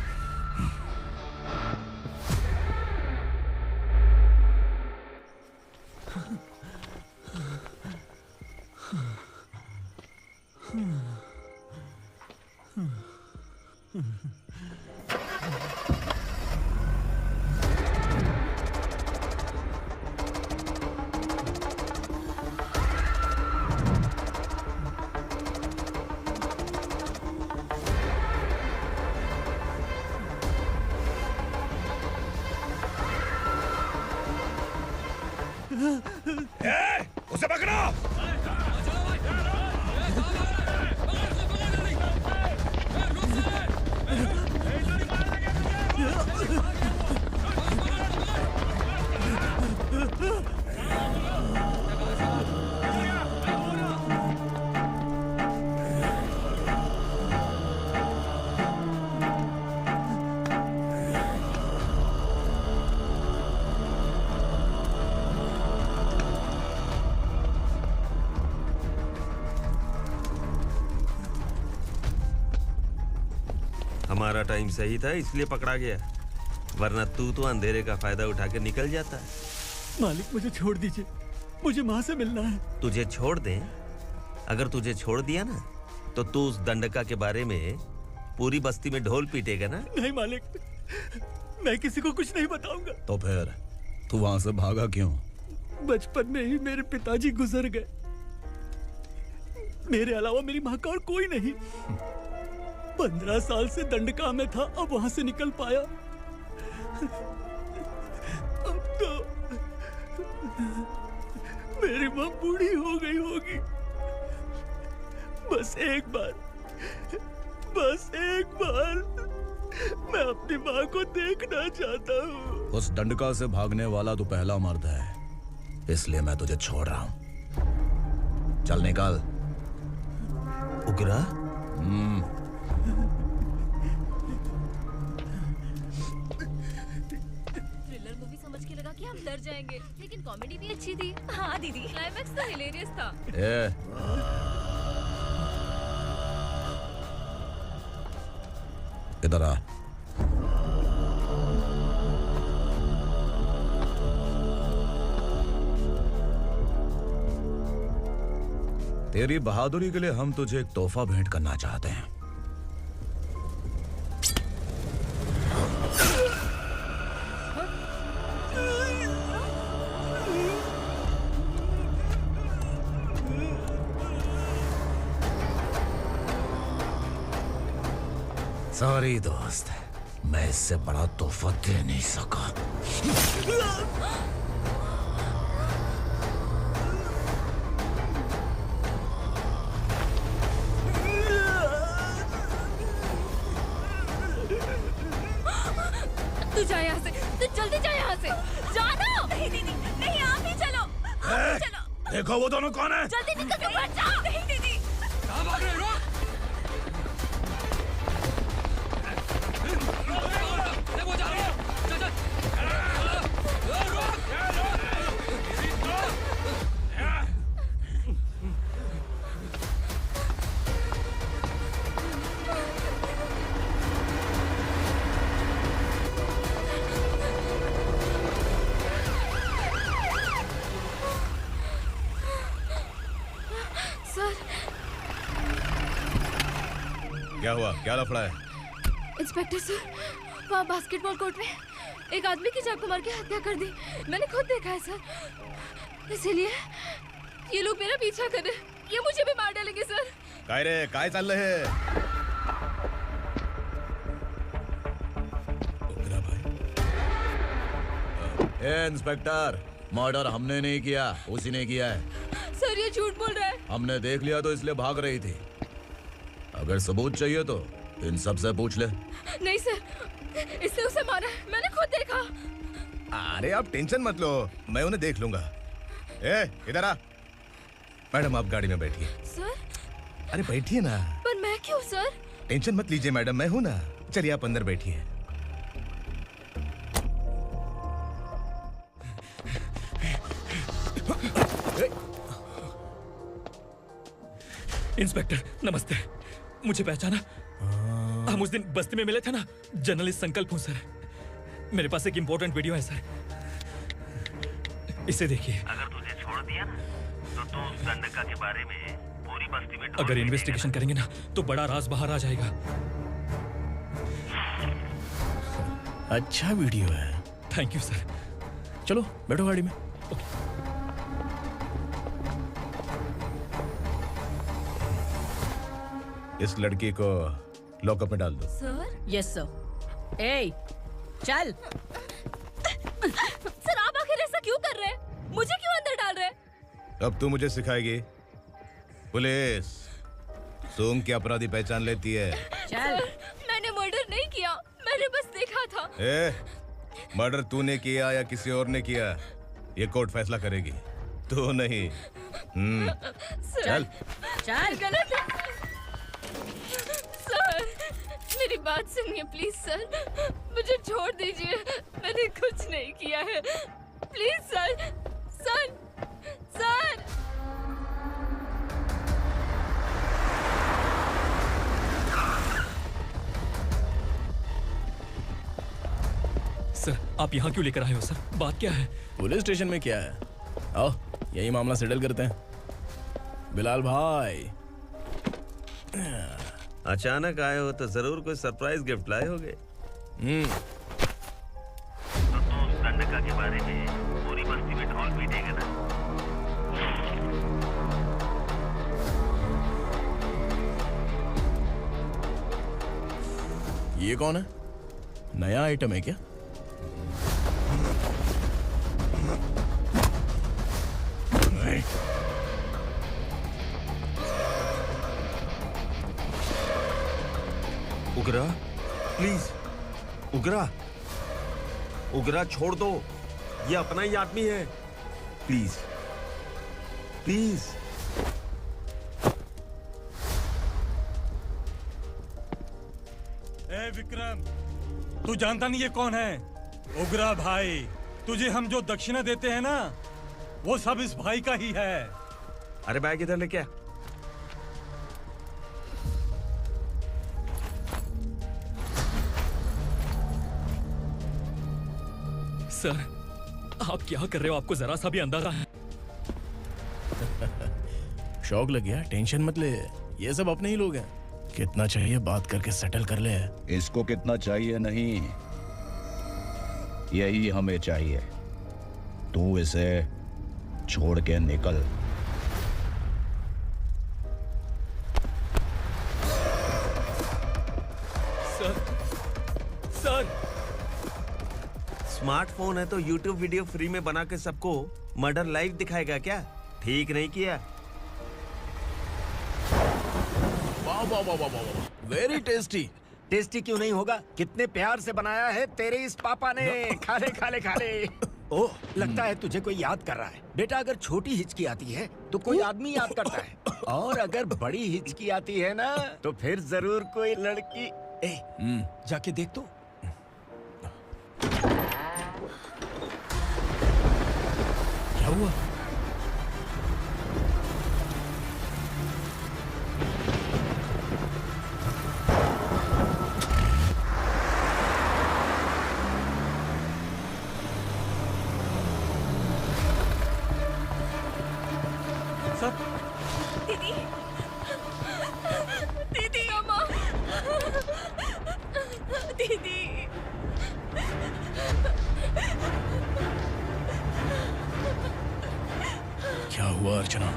उसे पकड़ो। हमारा टाइम सही था इसलिए पकड़ा गया, वरना तू तो अंधेरे का फायदा उठा के निकल जाता है। मालिक मुझे छोड़ दीजिए, मुझे माँ से मिलना है। तुझे छोड़ दें? अगर तुझे छोड़ दिया ना तो तू उस दंडका के बारे में पूरी बस्ती में ढोल पीटेगा ना। नहीं मालिक, मैं किसी को कुछ नहीं बताऊंगा। तो फिर तू वहां से भागा क्यों? बचपन में ही मेरे पिताजी गुजर गए, मेरे अलावा मेरी माँ का और कोई नहीं। 15 साल से दंडका में था, अब वहां से निकल पाया। अब तो मेरी माँ बूढ़ी हो गई होगी। बस एक बार मैं अपनी माँ को देखना चाहता हूँ। उस दंडका से भागने वाला तू पहला मर्द है, इसलिए मैं तुझे छोड़ रहा हूँ। चल निकल। उग्रा? थ्रिलर मूवी समझ के लगा कि हम डर जाएंगे, लेकिन कॉमेडी भी अच्छी थी। हाँ दीदी, क्लाइमैक्स तो हिलेरियस था। इधर आ। तेरी बहादुरी के लिए हम तुझे एक तोहफा भेंट करना चाहते हैं। सॉरी दोस्त, मैं इससे बड़ा तोहफा दे नहीं सका। तू जा यहाँ से, तू जल्दी जा यहाँ से। जाना। नहीं दीदी, नहीं आप ही चलो। आप ही चलो। देखो वो दोनों कौन है? जल्दी निकल के मत जाओ। नहीं दीदी। कहाँ भाग रहे हो? क्या हुआ? क्या लफड़ा है? इंस्पेक्टर सर, वहाँ बास्केटबॉल कोर्ट में एक आदमी की चाकू मार के हत्या कर दी। मैंने खुद देखा है सर, इसीलिए ये लोग मेरा पीछा कर रहे हैं। ये मुझे भी मार डालेंगे सर। काय रे, काय चाललंय हे? ए इंस्पेक्टर, मर्डर हमने नहीं किया, उसी ने किया है। सर ये झूठ बोल रहा है। हमने देख लिया तो इसलिए भाग रही थी। अगर सबूत चाहिए तो इन सब से पूछ ले। नहीं सर, इसने उसे मारा है, मैंने खुद देखा। अरे आप टेंशन मत लो, मैं उन्हें देख लूंगा। ए, इधर आ। मैडम आप गाड़ी में बैठिए। सर? अरे बैठिए ना। पर मैं क्यों सर? टेंशन मत लीजिए मैडम, मैं हूं ना। चलिए आप अंदर बैठिए। इंस्पेक्टर नमस्ते, मुझे पहचाना? हम उस दिन बस्ती में मिले थे ना। जर्नलिस्ट संकल्प हूँ सर। मेरे पास एक इम्पोर्टेंट वीडियो है सर, इसे देखिए। अगर तुझे छोड़ दिया ना तो तू उस दंडका के बारे में पूरी बस्ती में अगर इन्वेस्टिगेशन करेंगे ना तो बड़ा राज बाहर आ जाएगा। अच्छा वीडियो है। Thank you sir. चलो बैठो गाड़ी में। इस लड़की को लॉकअप में डाल दो। सर? Yes sir. ए, चल। सर आप आखिर ऐसा क्यों कर रहे हैं? मुझे क्यों अंदर डाल रहे? अब तू मुझे सिखाएगी? पुलिस सूंघ के अपराधी पहचान लेती है। सर, मैंने मर्डर नहीं किया, मैंने बस देखा था। मर्डर तूने किया या किसी और ने किया, ये कोर्ट फैसला करेगी, तू नहीं। चल चल। गलत है सर, मेरी बात सुनिए प्लीज सर, मुझे छोड़ दीजिए, मैंने कुछ नहीं किया है, please sir. Sir sir sir, आप यहाँ क्यों लेकर आए हो सर? बात क्या है? पुलिस स्टेशन में क्या है? आओ यही मामला सेटल करते हैं। बिलाल भाई, अचानक आए हो तो जरूर कोई सरप्राइज गिफ्ट लाए होगे। तो उस गंडका के बारे में पूरी बस्ती में ढोल पीटेगा ना। ये कौन है? नया आइटम है क्या? उगरा, प्लीज उगरा, उगरा छोड़ दो, ये अपना ही आदमी है, प्लीज प्लीज। ए विक्रम, तू जानता नहीं ये कौन है? उगरा भाई, तुझे हम जो दक्षिणा देते हैं ना, वो सब इस भाई का ही है। अरे बैग इधर लेके आ। सर, आप क्या कर रहे हो? आपको जरा सा भी अंदाजा है? शौक लग गया? टेंशन मत ले, ये सब अपने ही लोग हैं। कितना चाहिए बात करके सेटल कर ले। इसको कितना चाहिए नहीं, यही हमें चाहिए। तू इसे छोड़ के निकल। सर, स्मार्टफोन है तो YouTube वीडियो फ्री में बना के सबको मर्डर लाइव दिखाएगा क्या? ठीक नहीं किया। वाह वाह वाह वाह वाह, वेरी टेस्टी। टेस्टी क्यों नहीं होगा? कितने प्यार से बनाया है तेरे इस पापा ने। खा ले खा ले खा ले। ओह, लगता है तुझे कोई याद कर रहा है। बेटा, अगर छोटी हिचकी आती है तो कोई आदमी याद करता है, और अगर बड़ी हिचकी आती है ना तो फिर जरूर कोई लड़की। जाके देख तो। क्या हुआ? दीदी, दीदी, अम्मा, दीदी। क्या हुआ अर्चना?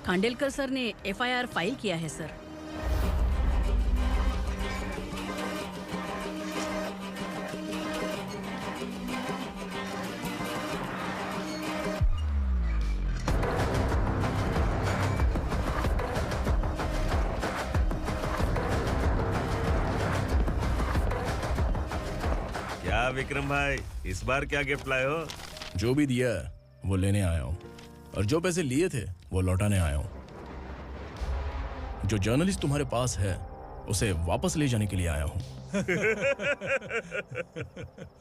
खांडेलकर सर ने एफआईआर फाइल किया है सर। क्या विक्रम भाई, इस बार क्या गिफ्ट लाए हो? जो भी दिया है वो लेने आया हूँ, और जो पैसे लिए थे वो लौटाने आया हूँ। जो जर्नलिस्ट तुम्हारे पास है उसे वापस ले जाने के लिए आया हूँ।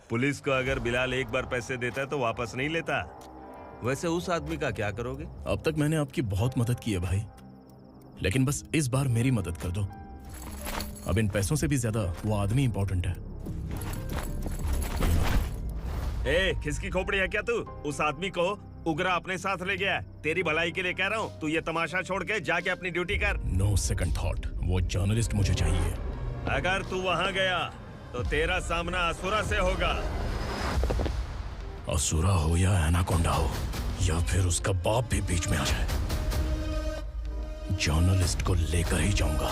पुलिस को अगर बिलाल एक बार पैसे देता है तो वापस नहीं लेता। वैसे उस आदमी का क्या करोगे? अब तक मैंने आपकी बहुत मदद की है भाई, लेकिन बस इस बार मेरी मदद कर दो। अब इन पैसों से भी ज्यादा वो आदमी इंपॉर्टेंट है। ए, किसकी खोपड़ी है क्या तू? उस आदमी को उगरा अपने साथ ले गया। तेरी भलाई के लिए कह रहा हूँ, तू ये तमाशा छोड़ के जाके अपनी ड्यूटी कर। नो सेकंड थॉट, वो जर्नलिस्ट मुझे चाहिए। अगर तू वहाँ गया तो तेरा सामना असुरा से होगा। असुरा हो या एनाकोंडा हो, या फिर उसका बाप भी बीच में आ जाए, जर्नलिस्ट को लेकर ही जाऊंगा।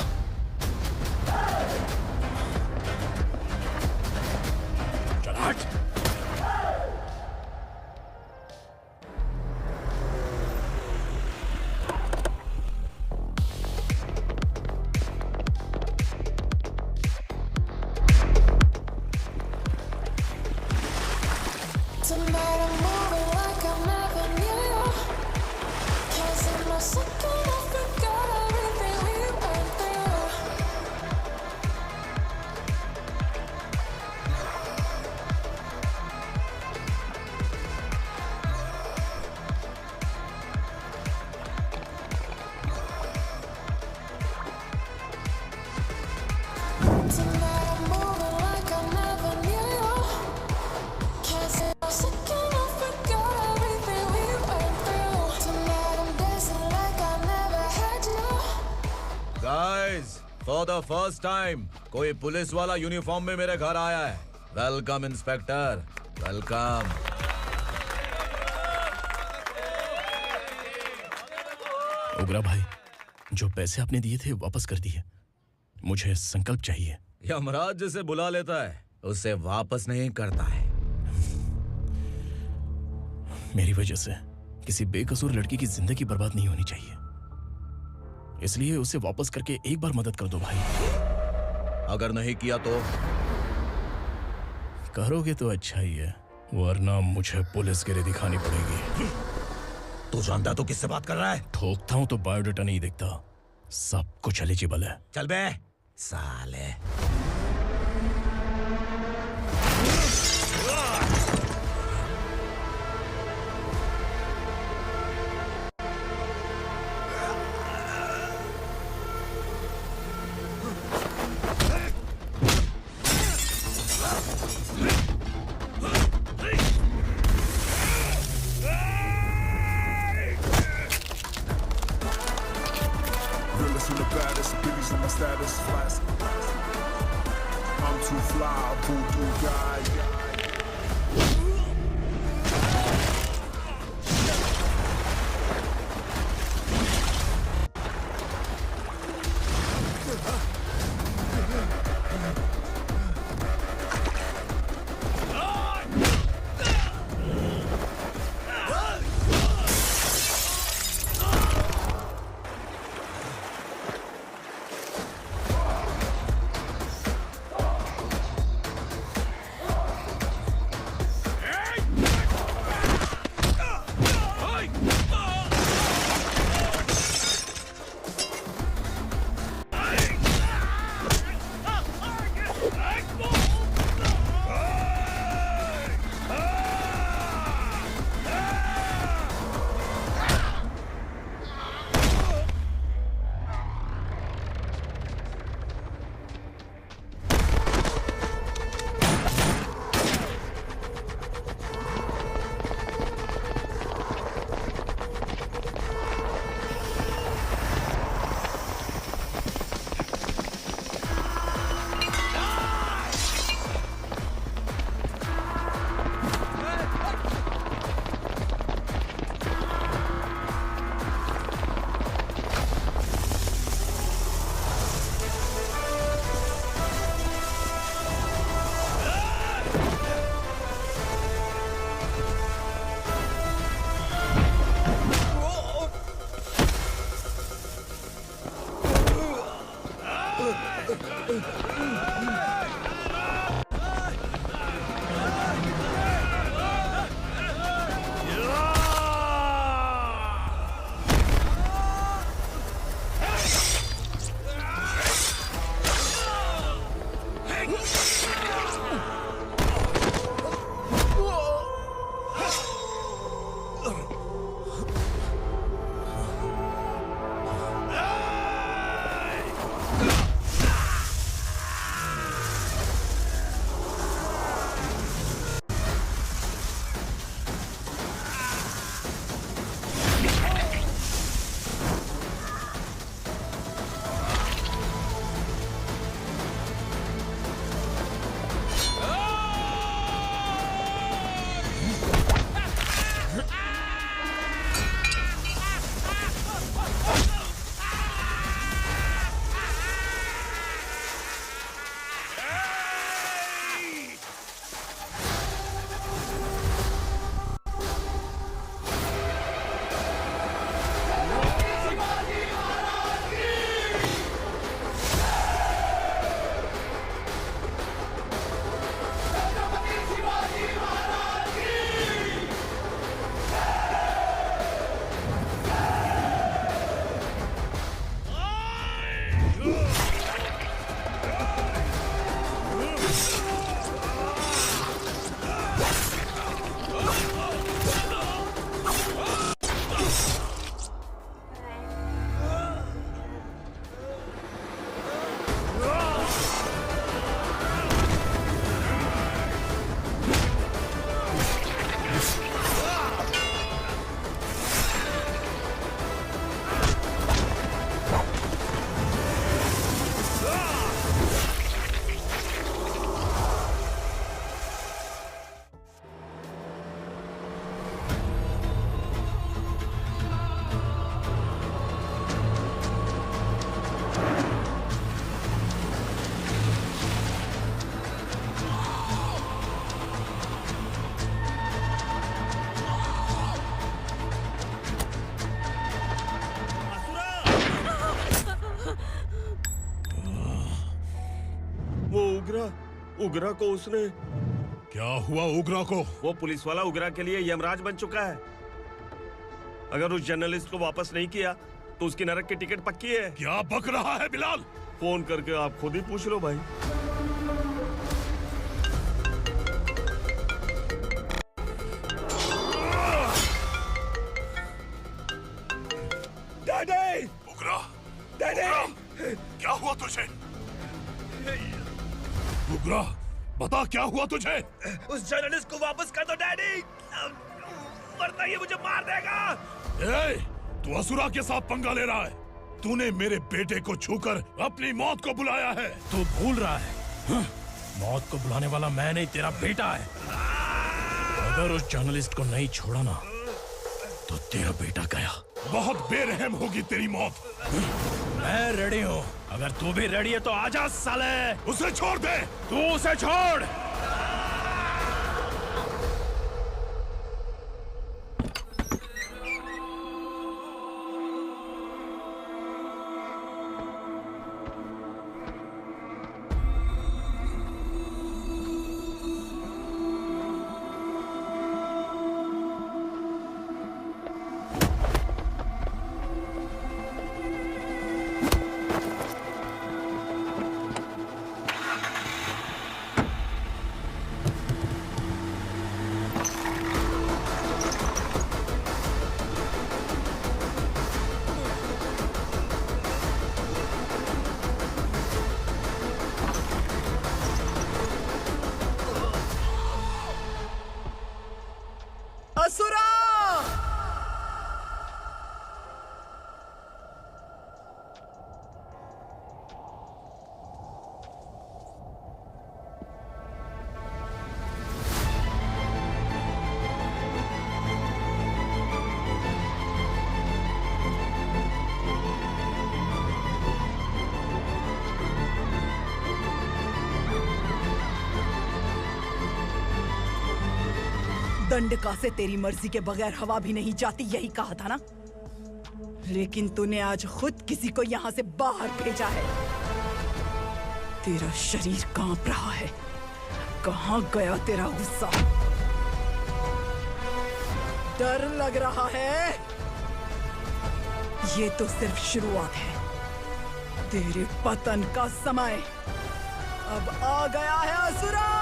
चल हट। फॉर द फर्स्ट टाइम कोई पुलिस वाला यूनिफॉर्म में मेरे घर आया है। Welcome inspector, welcome. उग्रा भाई, जो पैसे आपने दिए थे वापस कर दिए। मुझे संकल्प चाहिए। यमराज जिसे बुला लेता है उसे वापस नहीं करता है। मेरी वजह से किसी बेकसूर लड़की की जिंदगी बर्बाद नहीं होनी चाहिए, इसलिए उसे वापस करके एक बार मदद कर दो भाई। अगर नहीं किया तो? करोगे तो अच्छा ही है, वरना मुझे पुलिसगिरी दिखानी पड़ेगी। तू जानता तो किससे बात कर रहा है? ठोकता हूं तो बायोडाटा नहीं दिखता, सब कुछ एलिजिबल है। चल बे साले। उगरा को उसने। क्या हुआ उगरा को? वो पुलिस वाला उगरा के लिए यमराज बन चुका है। अगर उस जर्नलिस्ट को वापस नहीं किया तो उसकी नरक की टिकट पक्की है। क्या बक रहा है बिलाल? फोन करके आप खुद ही पूछ लो भाई। डैडी! उगरा! डैडी! क्या हुआ तुझे? उगरा, बता क्या हुआ तुझे? उस जर्नलिस्ट को वापस कर दो डैडी, वरना ये मुझे मार देगा। ए, तू असुरा के साथ पंगा ले रहा है। तूने मेरे बेटे को छूकर अपनी मौत को बुलाया है। तू भूल रहा है, मौत को बुलाने वाला मैं नहीं, तेरा बेटा है। अगर उस जर्नलिस्ट को नहीं छोड़ा ना तो तेरा बेटा गया। बहुत बेरहम होगी तेरी मौत। मैं रेडी हूँ, अगर तू भी रेडी है तो आजा साले। उसे छोड़ दे। तू उसे छोड़। असुरा! दंडका से तेरी मर्जी के बगैर हवा भी नहीं जाती, यही कहा था ना? लेकिन तूने आज खुद किसी को यहाँ से बाहर भेजा है। तेरा शरीर कांप रहा है। कहाँ गया तेरा गुस्सा? डर लग रहा है? ये तो सिर्फ शुरुआत है। तेरे पतन का समय अब आ गया है असुरा।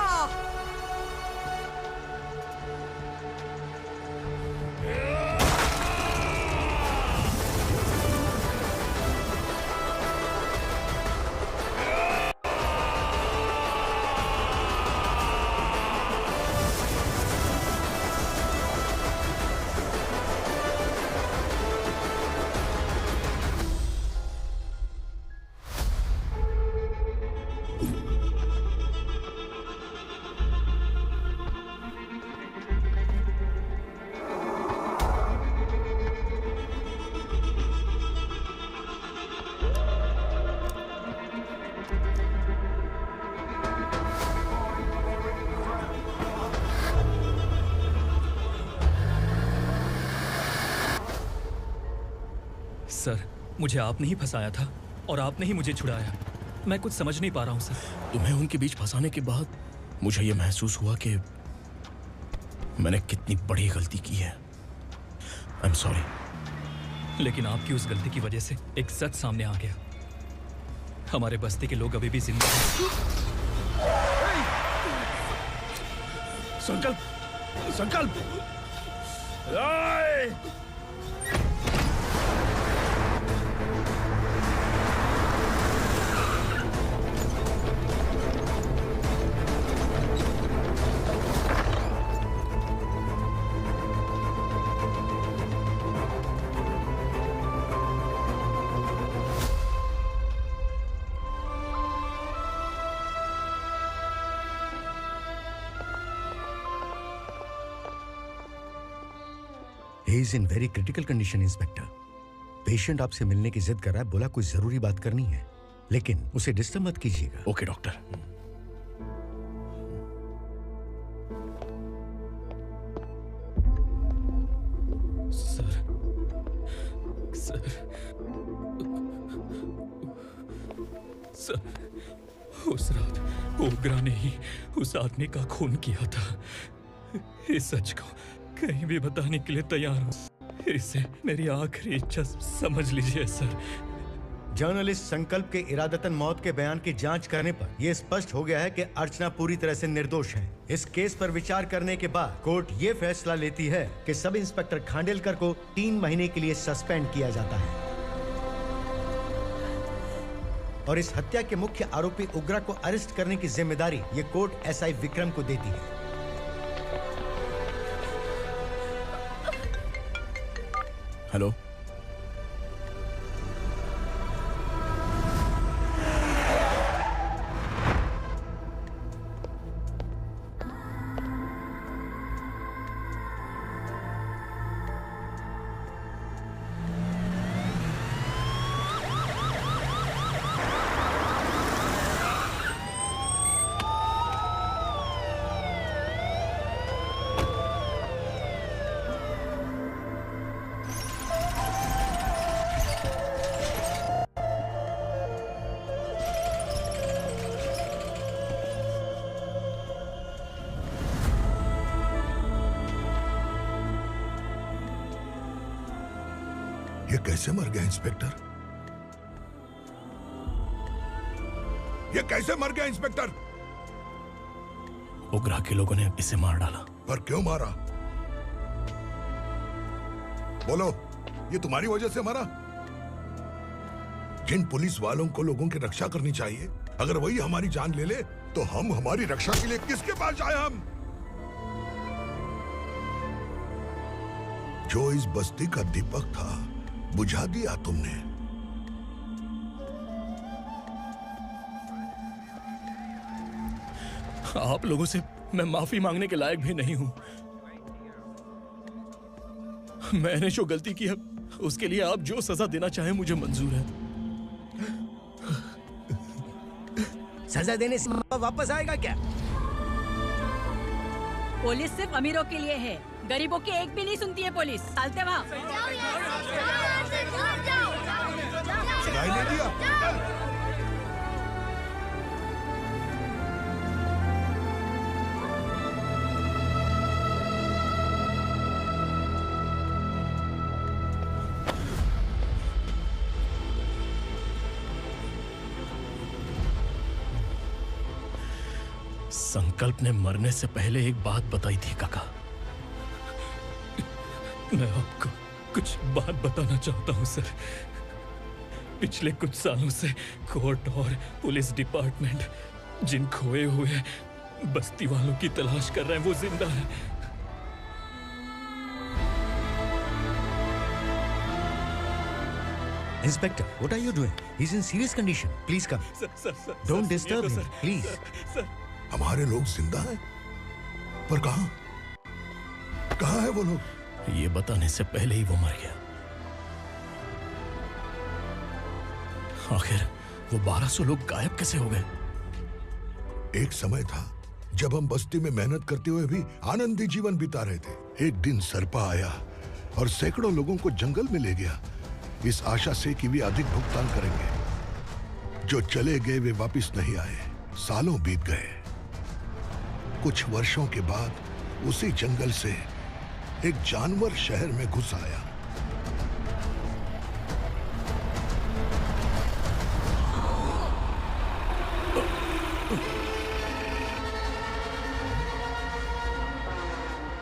सर, मुझे आपने ही फंसाया था और आपने ही मुझे छुड़ाया। मैं कुछ समझ नहीं पा रहा हूँ सर। तुम्हें उनके बीच फंसाने के बाद मुझे ये महसूस हुआ कि मैंने कितनी बड़ी गलती की है। I am sorry. लेकिन आपकी उस गलती की वजह से एक सच सामने आ गया। हमारे बस्ती के लोग अभी भी जिंदा हैं। संकल्प! संकल्प! He is in very critical condition, inspector. Patient आपसे मिलने की जिद कर रहा है, बोला कोई जरूरी बात करनी है, लेकिन उसे डिस्टर्ब मत कीजिएगा। Okay doctor. सर, उस रात ओग्रा ने ही उस आदमी का खून किया था। इस सच को कहीं भी बताने के लिए तैयार हूँ। इसे मेरी आखिरी इच्छा समझ लीजिए सर। जर्नलिस्ट संकल्प के इरादतन मौत के बयान की जांच करने पर यह स्पष्ट हो गया है कि अर्चना पूरी तरह से निर्दोष है। इस केस पर विचार करने के बाद कोर्ट ये फैसला लेती है कि सब इंस्पेक्टर खांडेलकर को 3 महीने के लिए सस्पेंड किया जाता है और इस हत्या के मुख्य आरोपी उग्रा को अरेस्ट करने की जिम्मेदारी ये कोर्ट एसआई विक्रम को देती है। हेलो, ये कैसे मर गया इंस्पेक्टर? ये कैसे मर गया इंस्पेक्टर? उग्रा के लोगों ने इसे मार डाला। पर क्यों मारा? बोलो, ये तुम्हारी वजह से मरा? जिन पुलिस वालों को लोगों की रक्षा करनी चाहिए, अगर वही हमारी जान ले ले तो हम हमारी रक्षा के लिए किसके पास जाए? हम जो इस बस्ती का दीपक था बुझा दिया तुमने। आप लोगों से मैं माफी मांगने के लायक भी नहीं हूं। मैंने जो गलती की है उसके लिए आप जो सजा देना चाहें मुझे मंजूर है। सजा देने से वापस आएगा क्या? पुलिस सिर्फ अमीरों के लिए है, गरीबों की एक भी नहीं सुनती है पुलिस। चलते वहाँ। संकल्प ने मरने से पहले एक बात बताई थी काका। मैं आपको कुछ बात बताना चाहता हूं सर। पिछले कुछ सालों से कोर्ट और पुलिस डिपार्टमेंट जिन खोए हुए बस्ती वालों की तलाश कर रहे हैं वो जिंदा है। Inspector, what are you doing? He's in serious condition. Please come. Sir, Don't disturb him, please. हमारे लोग जिंदा हैं? पर कहां? कहां है वो लोग? ये बताने से पहले ही वो मर गया। आखिर वो 1200 लोग गायब कैसे हो गए? एक समय था जब हम बस्ती में मेहनत करते हुए भी आनंदी जीवन बिता रहे थे। एक दिन सरपा आया और सैकड़ों लोगों को जंगल में ले गया, इस आशा से कि वे अधिक भुगतान करेंगे। जो चले गए वे वापस नहीं आए। सालों बीत गए। कुछ वर्षों के बाद उसी जंगल से एक जानवर शहर में घुस आया।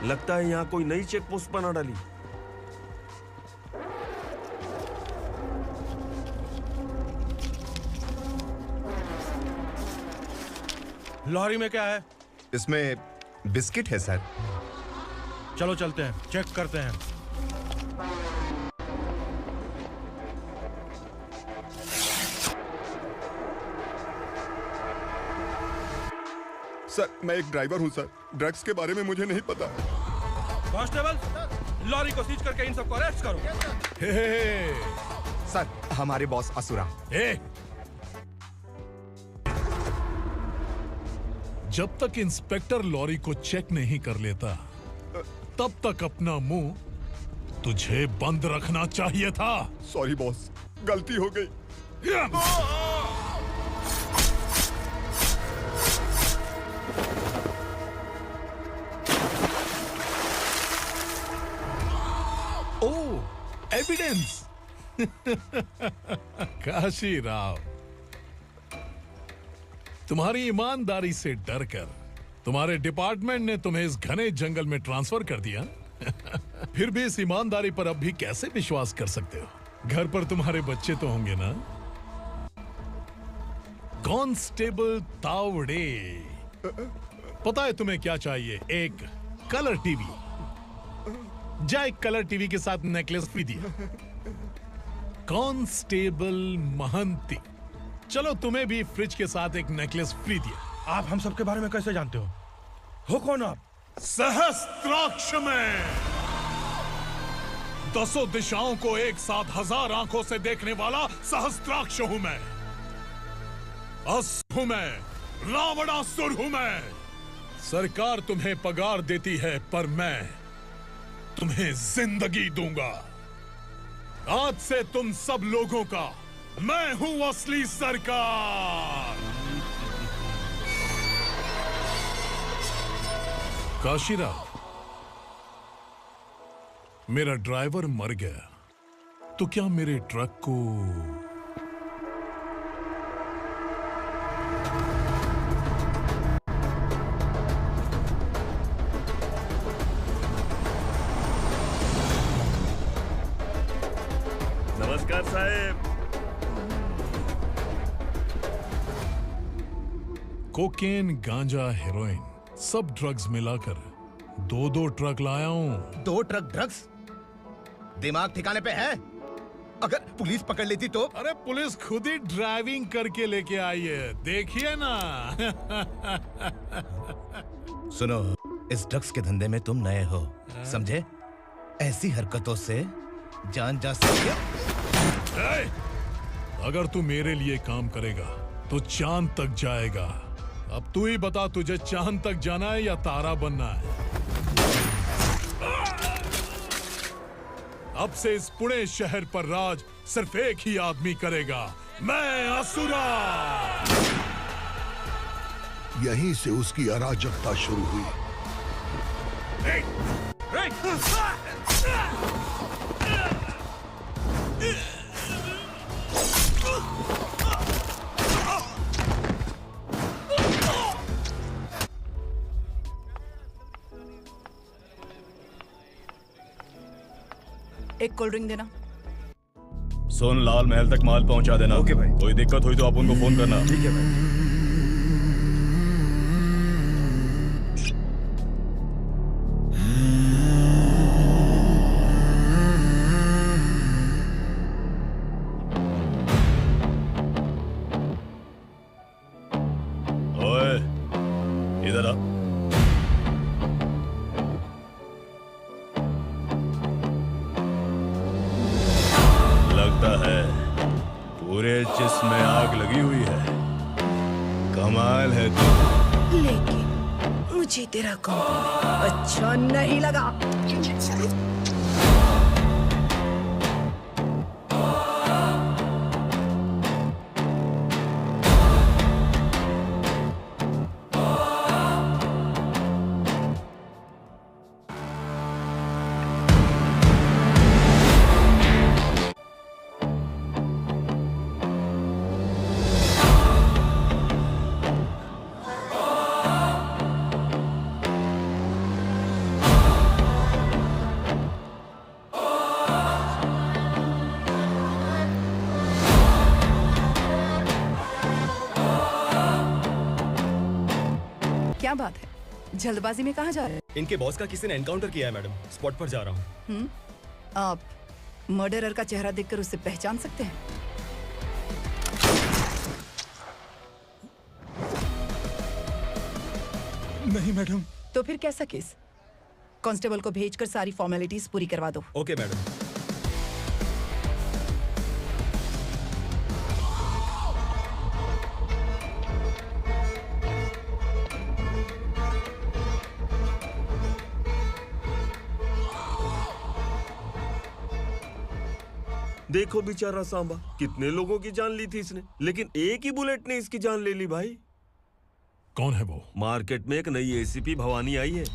लगता है यहाँ कोई नई चेक पोस्ट बना डाली। लॉरी में क्या है? इसमें बिस्किट है सर। चलो चलते हैं, चेक करते हैं। सर, मैं एक ड्राइवर हूं सर। ड्रग्स के बारे में मुझे नहीं पता। कांस्टेबल, लॉरी को सीज करके इन सबको अरेस्ट करो। सर, हमारे बॉस असुरा। जब तक इंस्पेक्टर लॉरी को चेक नहीं कर लेता तब तक अपना मुंह तुझे बंद रखना चाहिए था। सॉरी बॉस, गलती हो गई। एविडेंस। काशी राव, तुम्हारी ईमानदारी से डरकर तुम्हारे डिपार्टमेंट ने तुम्हें इस घने जंगल में ट्रांसफर कर दिया। फिर भी इस ईमानदारी पर अब भी कैसे विश्वास कर सकते हो? घर पर तुम्हारे बच्चे तो होंगे ना? कांस्टेबल तावड़े, पता है तुम्हें क्या चाहिए? एक कलर टीवी। जा एक कलर टीवी के साथ नेकलेस भी दिया। कांस्टेबल महंती, चलो तुम्हें भी फ्रिज के साथ एक नेकलेस फ्री दिया। आप हम सबके बारे में कैसे जानते हो कौन आप? सहस्त्राक्ष में 10 दिशाओं को एक साथ 1000 आंखों से देखने वाला सहस्त्राक्ष हूं मैं। असुर हूं मैं, रावणासुर हूं मैं। सरकार तुम्हें पगार देती है पर मैं तुम्हें जिंदगी दूंगा। आज से तुम सब लोगों का मैं हूं असली सरकार। काशीराव, मेरा ड्राइवर मर गया तो क्या मेरे ट्रक को नमस्कार साहब। कोकेन, गांजा, हेरोइन, सब ड्रग्स मिलाकर 2 ट्रक लाया हूं। 2 ट्रक ड्रग्स? दिमाग ठिकाने पे है? अगर पुलिस पकड़ लेती तो? अरे पुलिस खुद ही ड्राइविंग करके लेके आई है, देखिए ना। सुनो, इस ड्रग्स के धंधे में तुम नए हो, समझे? ऐसी हरकतों से जान जा सकती है। अगर तू मेरे लिए काम करेगा तो चांद तक जाएगा। अब तू ही बता, तुझे चांद तक जाना है या तारा बनना है? अब से इस पुणे शहर पर राज सिर्फ एक ही आदमी करेगा, मैं असुरा। यहीं से उसकी अराजकता शुरू हुई। एक कोल्ड ड्रिंक देना। सुन, लाल महल तक माल पहुंचा देना। ओके भाई। कोई दिक्कत हुई तो आप उनको फोन करना। ठीक है भाई। ओए, इधर आ। लगता है पूरे जिस्म में आग लगी हुई है। कमाल है तू। लेकिन मुझे तेरा कॉम्प्लीमेंट अच्छा नहीं लगा। क्या बात है, जल्दबाजी में कहाँ जा रहे हैं? इनके बॉस का किसी ने एनकाउंटर किया है मैडम, स्पॉट पर जा रहा हूँ। आप मर्डरर का चेहरा देखकर उसे पहचान सकते हैं? नहीं मैडम। तो फिर कैसा केस? कांस्टेबल को भेजकर सारी फॉर्मेलिटीज पूरी करवा दो। Okay madam. देखो बेचारा सांबा, कितने लोगों की जान ली थी इसने, लेकिन एक ही बुलेट ने इसकी जान ले ली भाई। कौन है वो? मार्केट में एक नई एसीपी भवानी आई है।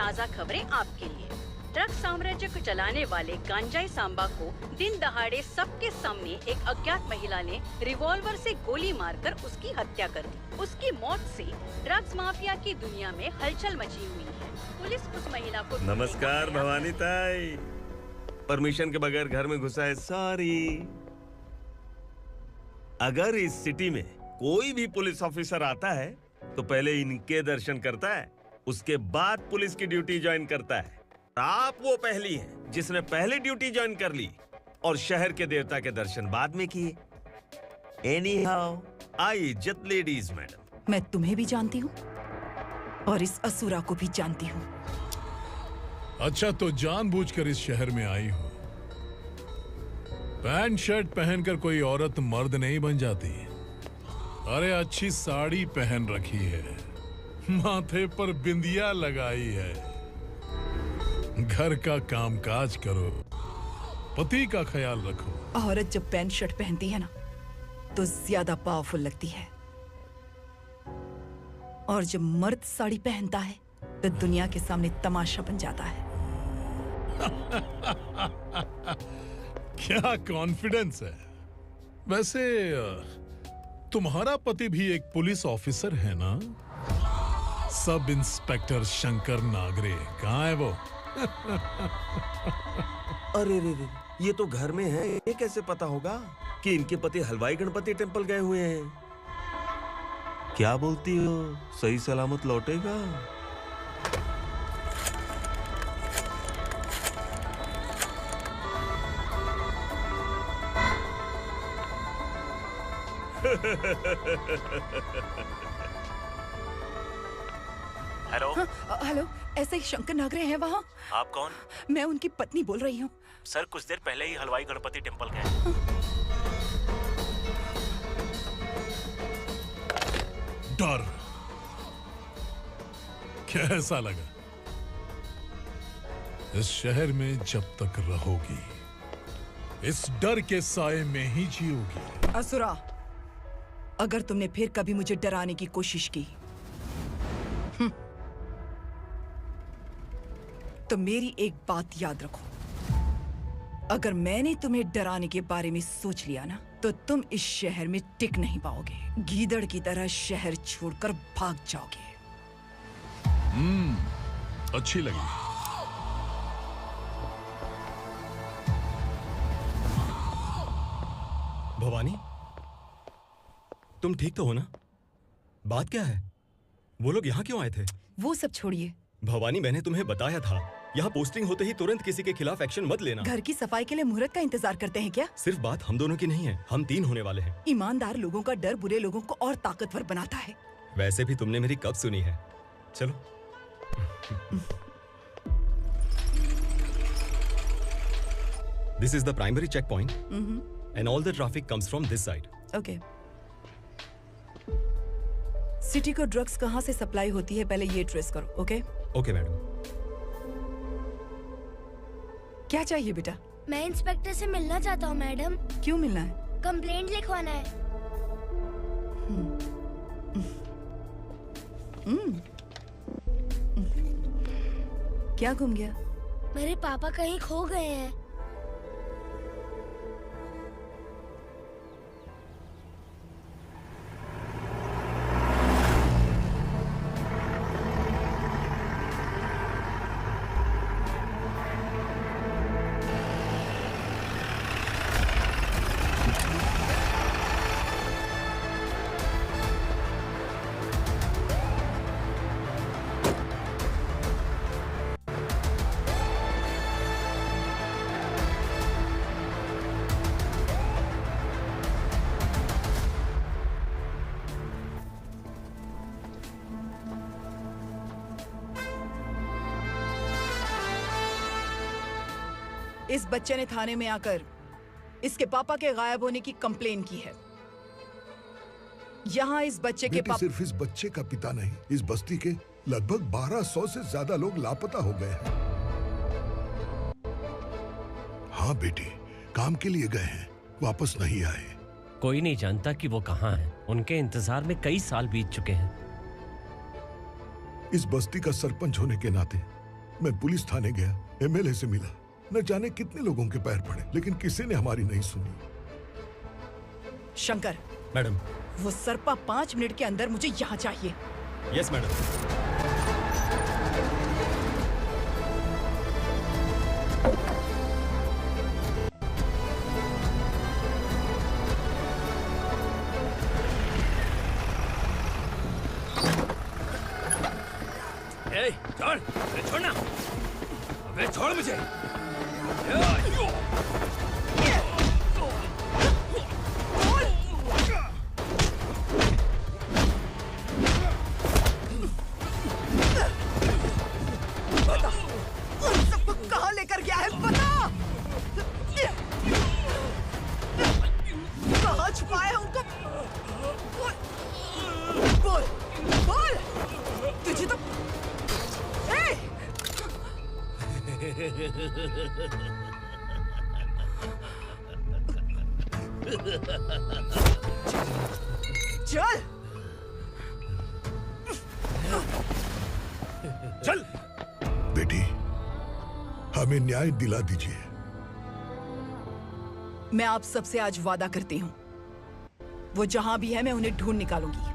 ताज़ा खबरें आपके लिए। ड्रग साम्राज्य को चलाने वाले गांजाई सांबा को दिन दहाड़े सबके सामने एक अज्ञात महिला ने रिवॉल्वर से गोली मारकर उसकी हत्या कर दी। उसकी मौत से ड्रग्स माफिया की दुनिया में हलचल मची हुई है। पुलिस उस महिला को नमस्कार भवानी ताई। परमिशन के बगैर घर में घुसा है, सॉरी। अगर इस सिटी में कोई भी पुलिस ऑफिसर आता है तो पहले इनके दर्शन करता है, उसके बाद पुलिस की ड्यूटी ज्वाइन करता है। आप वो पहली है जिसने पहले ड्यूटी ज्वाइन कर ली और शहर के देवता के दर्शन बाद में किए। एनीहाउ, आई इज्जत लेडीज मैडम। मैं तुम्हें भी जानती हूँ और इस असुरा को भी जानती हूँ। अच्छा, तो जानबूझकर इस शहर में आई हो। पैंट शर्ट पहनकर कोई औरत मर्द नहीं बन जाती। अरे अच्छी साड़ी पहन रखी है, माथे पर बिंदिया लगाई है, घर का कामकाज करो, पति का ख्याल रखो। औरत जब पैंट शर्ट पहनती है ना तो ज्यादा पावरफुल लगती है, और जब मर्द साड़ी पहनता है तो दुनिया के सामने तमाशा बन जाता है। क्या कॉन्फिडेंस है। वैसे तुम्हारा पति भी एक पुलिस ऑफिसर है ना? सब इंस्पेक्टर शंकर नागरे कहाँ है वो? अरे रे रे, ये तो घर में है। ये कैसे पता होगा कि इनके पति हलवाई गणपति टेम्पल गए हुए हैं? क्या बोलती हो, सही सलामत लौटेगा? हेलो। हेलो, ऐसे ही शंकर नागरे हैं वहाँ? आप कौन? मैं उनकी पत्नी बोल रही हूँ। सर कुछ देर पहले ही हलवाई गणपति टेम्पल गए। डर कैसा लगा? इस शहर में जब तक रहोगी इस डर के साए में ही जियोगी। असुरा, अगर तुमने फिर कभी मुझे डराने की कोशिश की तो मेरी एक बात याद रखो, अगर मैंने तुम्हें डराने के बारे में सोच लिया ना तो तुम इस शहर में टिक नहीं पाओगे। गीदड़ की तरह शहर छोड़कर भाग जाओगे। अच्छी लगी। भवानी, तुम ठीक तो हो ना? बात क्या है? वो लोग यहाँ क्यों आए थे? वो सब छोड़िए। भवानी, मैंने तुम्हें बताया था यहाँ पोस्टिंग होते ही तुरंत किसी के खिलाफ एक्शन मत लेना। घर की सफाई के लिए मुहूर्त का इंतजार करते हैं क्या? सिर्फ बात हम दोनों की नहीं है, हम 3 होने वाले हैं। ईमानदार लोगों का डर बुरे लोगों को और ताकतवर बनाता है। वैसे भी तुमने मेरी कब सुनी है। चलो। This is the primary checkpoint, and all the traffic comes from this side. Okay. City को ड्रग्स कहाँ से सप्लाई होती है पहले ये ट्रेस करो, ओके? Okay madam. क्या चाहिए बेटा? मैं इंस्पेक्टर से मिलना चाहता हूँ मैडम। क्यों मिलना है? कंप्लेंट लिखवाना है। क्या गुम गया? मेरे पापा कहीं खो गए हैं। इस बच्चे ने थाने में आकर इसके पापा के गायब होने की कंप्लेन की है। यहाँ इस बच्चे के पापा सिर्फ इस बच्चे का पिता नहीं, इस बस्ती के लगभग 1200 से ज्यादा लोग लापता हो गए हैं। हाँ बेटी, काम के लिए गए हैं, वापस नहीं आए। कोई नहीं जानता कि वो कहाँ हैं। उनके इंतजार में कई साल बीत चुके हैं। इस बस्ती का सरपंच होने के नाते मैं पुलिस थाने गया, एमएलए से मिला, न जाने कितने लोगों के पैर पड़े, लेकिन किसी ने हमारी नहीं सुनी। शंकर, मैडम, वो सरपा 5 मिनट के अंदर मुझे यहाँ चाहिए। Yes madam. छोड़, छोड़ना, अबे छोड़ मुझे। बता, उन सबको कहाँ लेकर गया है, बता। कहाँ छुपाया है उनको? बोल, बोल, तुझे तो चल चल बेटी, हमें न्याय दिला दीजिए। मैं आप सबसे आज वादा करती हूँ, वो जहां भी है मैं उन्हें ढूंढ निकालूंगी।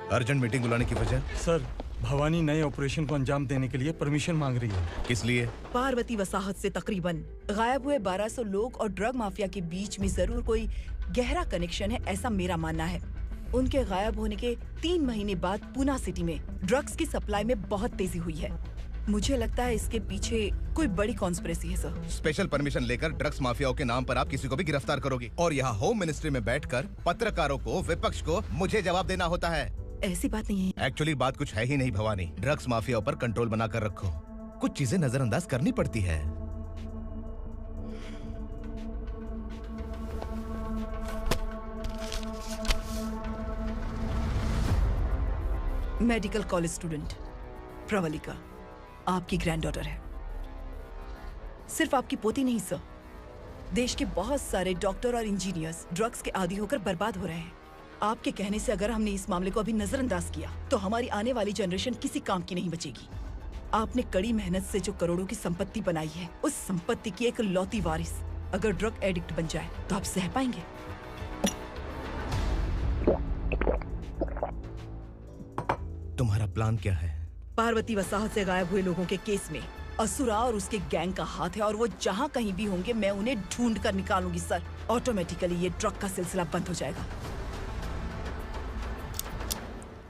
अर्जेंट मीटिंग बुलाने की वजह? सर, भवानी नए ऑपरेशन को अंजाम देने के लिए परमिशन मांग रही है। किस लिए? पार्वती वसाहत से तकरीबन गायब हुए 1200 लोग और ड्रग माफिया के बीच में जरूर कोई गहरा कनेक्शन है, ऐसा मेरा मानना है। उनके गायब होने के 3 महीने बाद पूना सिटी में ड्रग्स की सप्लाई में बहुत तेजी हुई है। मुझे लगता है इसके पीछे कोई बड़ी कॉन्स्पिरेसी है सर। स्पेशल परमिशन लेकर ड्रग्स माफियाओं के नाम पर आप किसी को भी गिरफ्तार करोगी और यहाँ होम मिनिस्ट्री में बैठकर पत्रकारों को, विपक्ष को मुझे जवाब देना होता है। ऐसी बात नहीं है। एक्चुअली बात कुछ है ही नहीं भवानी। ड्रग्स माफियाओं पर कंट्रोल बनाकर रखो, कुछ चीजें नजरअंदाज करनी पड़ती है। मेडिकल कॉलेज स्टूडेंट प्रवलिका आपकी ग्रैंडडॉटर है। सिर्फ आपकी पोती नहीं सर, देश के बहुत सारे डॉक्टर और इंजीनियर्स ड्रग्स के आदी होकर बर्बाद हो रहे हैं। आपके कहने से अगर हमने इस मामले को अभी नजरअंदाज किया तो हमारी आने वाली जनरेशन किसी काम की नहीं बचेगी। आपने कड़ी मेहनत से जो करोड़ों की संपत्ति बनाई है, उस संपत्ति की एक लौती वारिस अगर ड्रग एडिक्ट बन जाए तो आप सह पाएंगे? तुम्हारा प्लान क्या है? पार्वती वसाहत से गायब हुए लोगों के केस में असुरा और उसके गैंग का हाथ है और वो जहाँ कहीं भी होंगे मैं उन्हें ढूंढ कर निकालूंगी सर। ऑटोमेटिकली ये ड्रग का सिलसिला बंद हो जाएगा।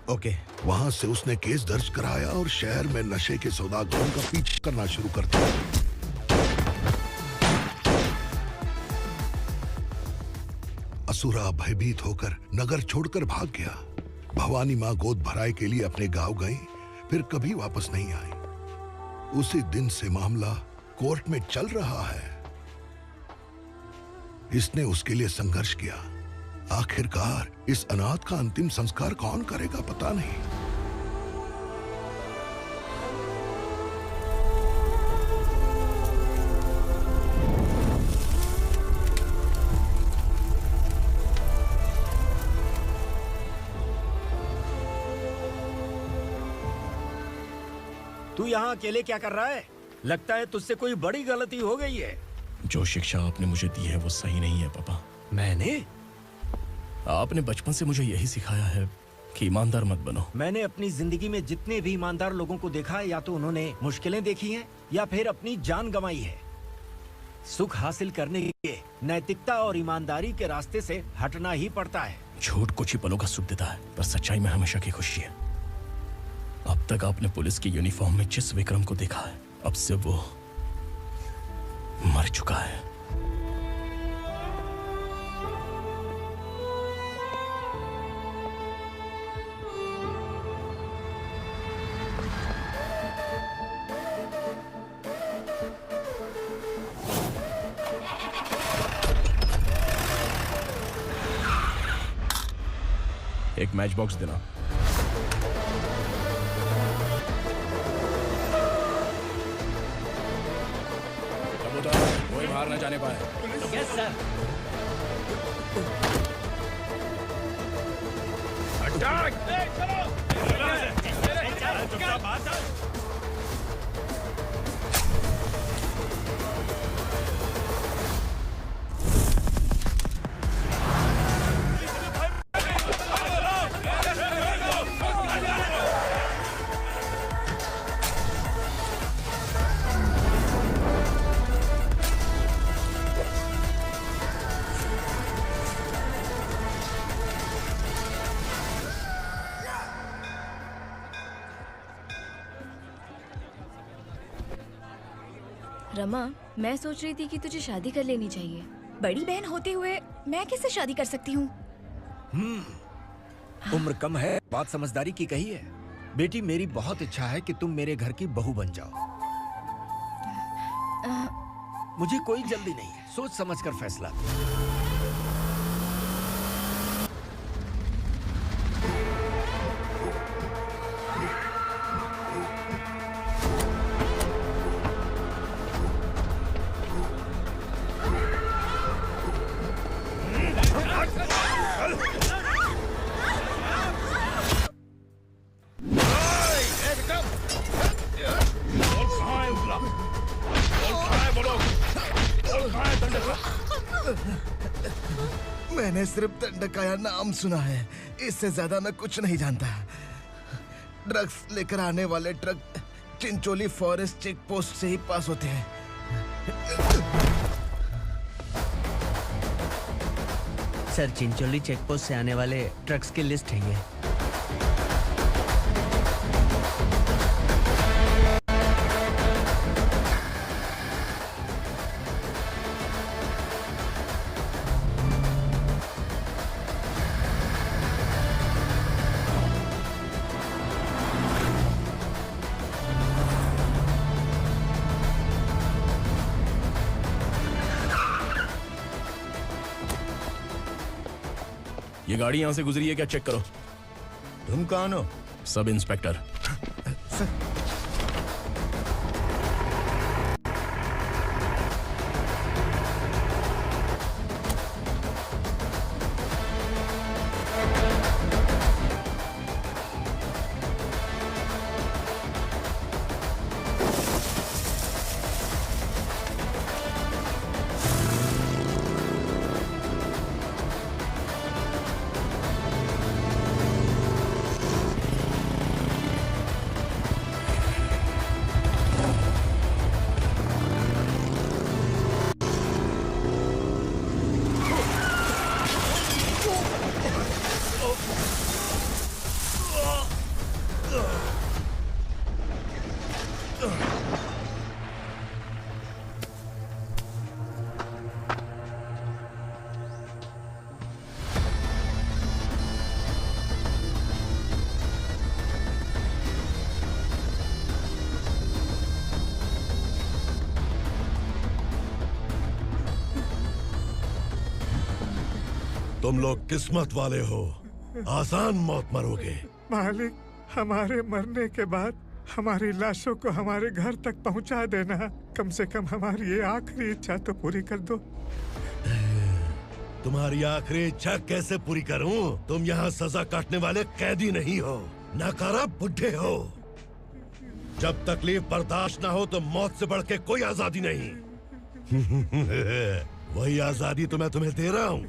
ओके। वहाँ से उसने केस दर्ज कराया और शहर में नशे के सौदागरों का पीछा करना शुरू कर दिया। असुरा भयभीत होकर नगर छोड़कर भाग गया। भवानी माँ गोद भराई के लिए अपने गांव गई, फिर कभी वापस नहीं आई। उसी दिन से मामला कोर्ट में चल रहा है। इसने उसके लिए संघर्ष किया। आखिरकार इस अनाथ का अंतिम संस्कार कौन करेगा पता नहीं। तू यहाँ अकेले क्या कर रहा है? लगता है तुझसे कोई बड़ी गलती हो गई है। जो शिक्षा आपने मुझे दी है वो सही नहीं है पापा। मैंने? आपने बचपन से मुझे यही सिखाया है कि ईमानदार मत बनो। मैंने अपनी जिंदगी में जितने भी ईमानदार लोगों को देखा है, या तो उन्होंने मुश्किलें देखी हैं या फिर अपनी जान गंवाई है। सुख हासिल करने के लिए नैतिकता और ईमानदारी के रास्ते से हटना ही पड़ता है। झूठ कुछ ही पलों का सुख देता है, पर सच्चाई में हमेशा की खुशी है। अब तक आपने पुलिस की यूनिफॉर्म में जिस विक्रम को देखा है, अब से वो मर चुका है। एक मैच बॉक्स देना। कोई बाहर न जाने पाए। Yes sir. रमा, मैं सोच रही थी कि तुझे शादी कर लेनी चाहिए। बड़ी बहन होते हुए मैं कैसे शादी कर सकती हूँ? उम्र कम है, बात समझदारी की कही है। बेटी, मेरी बहुत इच्छा है कि तुम मेरे घर की बहू बन जाओ। मुझे कोई जल्दी नहीं है, सोच समझ कर फैसला। मैंने सिर्फ दंडकाया नाम सुना है, इससे ज्यादा मैं कुछ नहीं जानता। ड्रग्स लेकर आने वाले truck Chincholi forest check post से ही पास होते हैं। सर, चिंचोली चेक पोस्ट से आने वाले ट्रक्स की लिस्ट है ये। ये गाड़ी यहाँ से गुजरी है क्या, चेक करो। तुम कौन हो? Sub inspector. तुम लोग किस्मत वाले हो, आसान मौत मरोगे। मालिक, हमारे मरने के बाद हमारी लाशों को हमारे घर तक पहुंचा देना। कम से कम हमारी ये आखिरी इच्छा तो पूरी कर दो। तुम्हारी आखिरी इच्छा कैसे पूरी करूं? तुम यहाँ सजा काटने वाले कैदी नहीं हो, नकारा बुड्ढे हो। जब तकलीफ बर्दाश्त ना हो तो मौत से बढ़ के कोई आजादी नहीं। वही आजादी तो मैं तुम्हें दे रहा हूँ।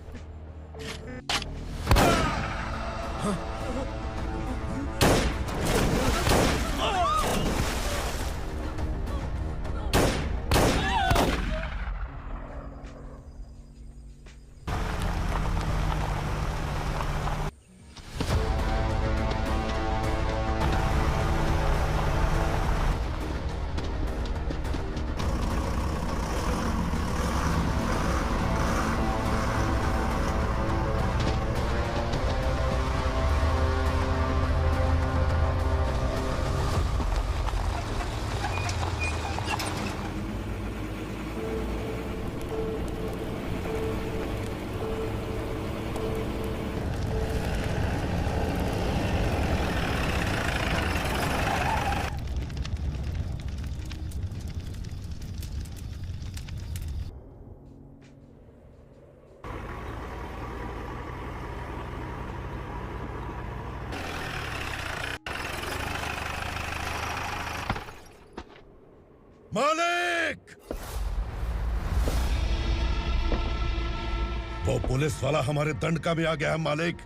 वो पुलिस वाला हमारे दंड का भी आ गया है मालिक।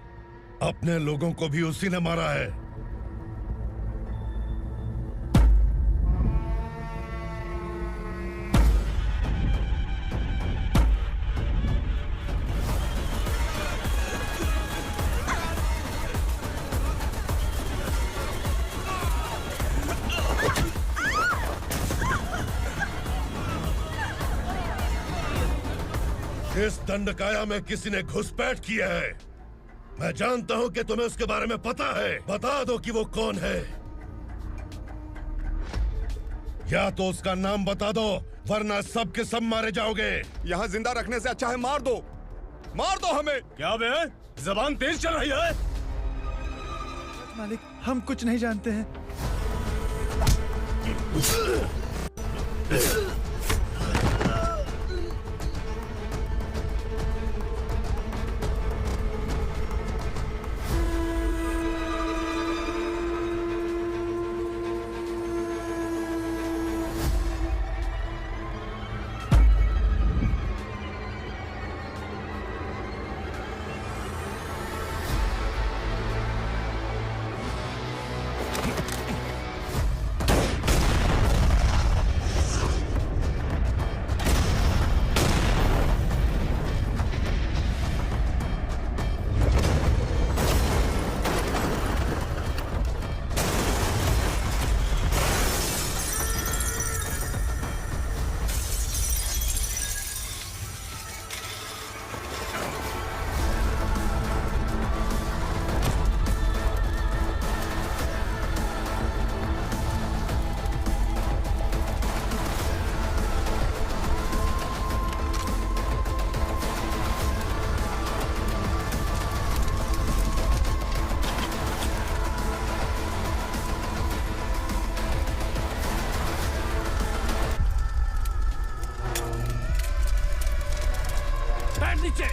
अपने लोगों को भी उसी ने मारा है। इस दंडकाया में किसी ने घुसपैठ किया है। मैं जानता हूं कि तुम्हें उसके बारे में पता है। बता दो कि वो कौन है, या तो उसका नाम बता दो, वरना सब के सब मारे जाओगे। यहाँ जिंदा रखने से अच्छा है मार दो हमें। क्या बे, जबान तेज चल रही है? मालिक, हम कुछ नहीं जानते हैं। नीचे।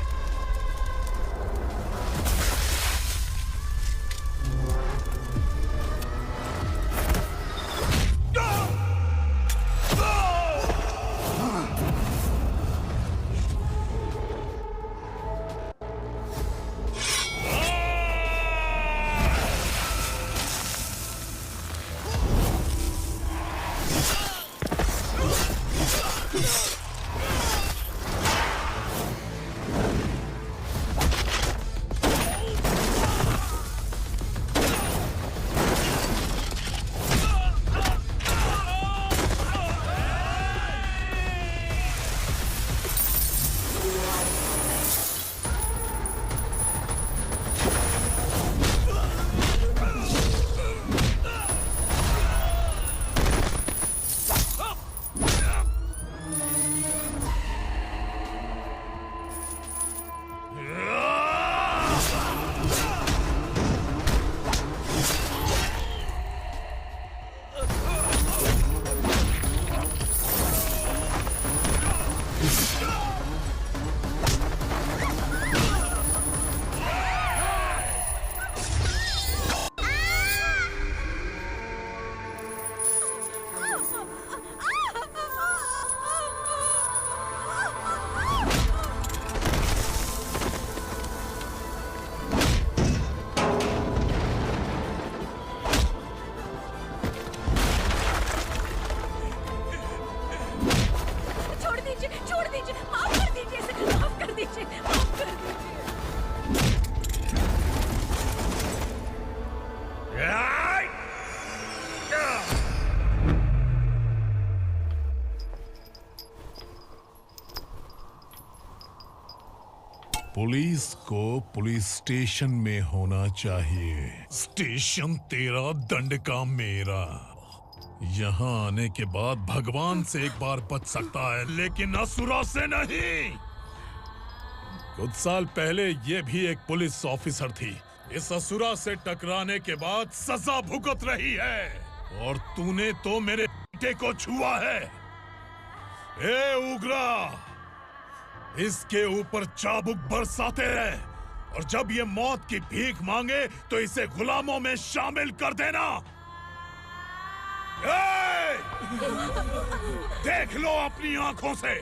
पुलिस को पुलिस स्टेशन में होना चाहिए। स्टेशन तेरा, दंड का मेरा। यहाँ आने के बाद भगवान से एक बार बच सकता है, लेकिन असुरा से नहीं। कुछ साल पहले ये भी एक पुलिस ऑफिसर थी। इस असुरा से टकराने के बाद सजा भुगत रही है, और तूने तो मेरे बेटे को छुआ है। ए उग्रा, इसके ऊपर चाबुक बरसाते रहे, और जब ये मौत की भीख मांगे तो इसे गुलामों में शामिल कर देना। देख लो अपनी आंखों से,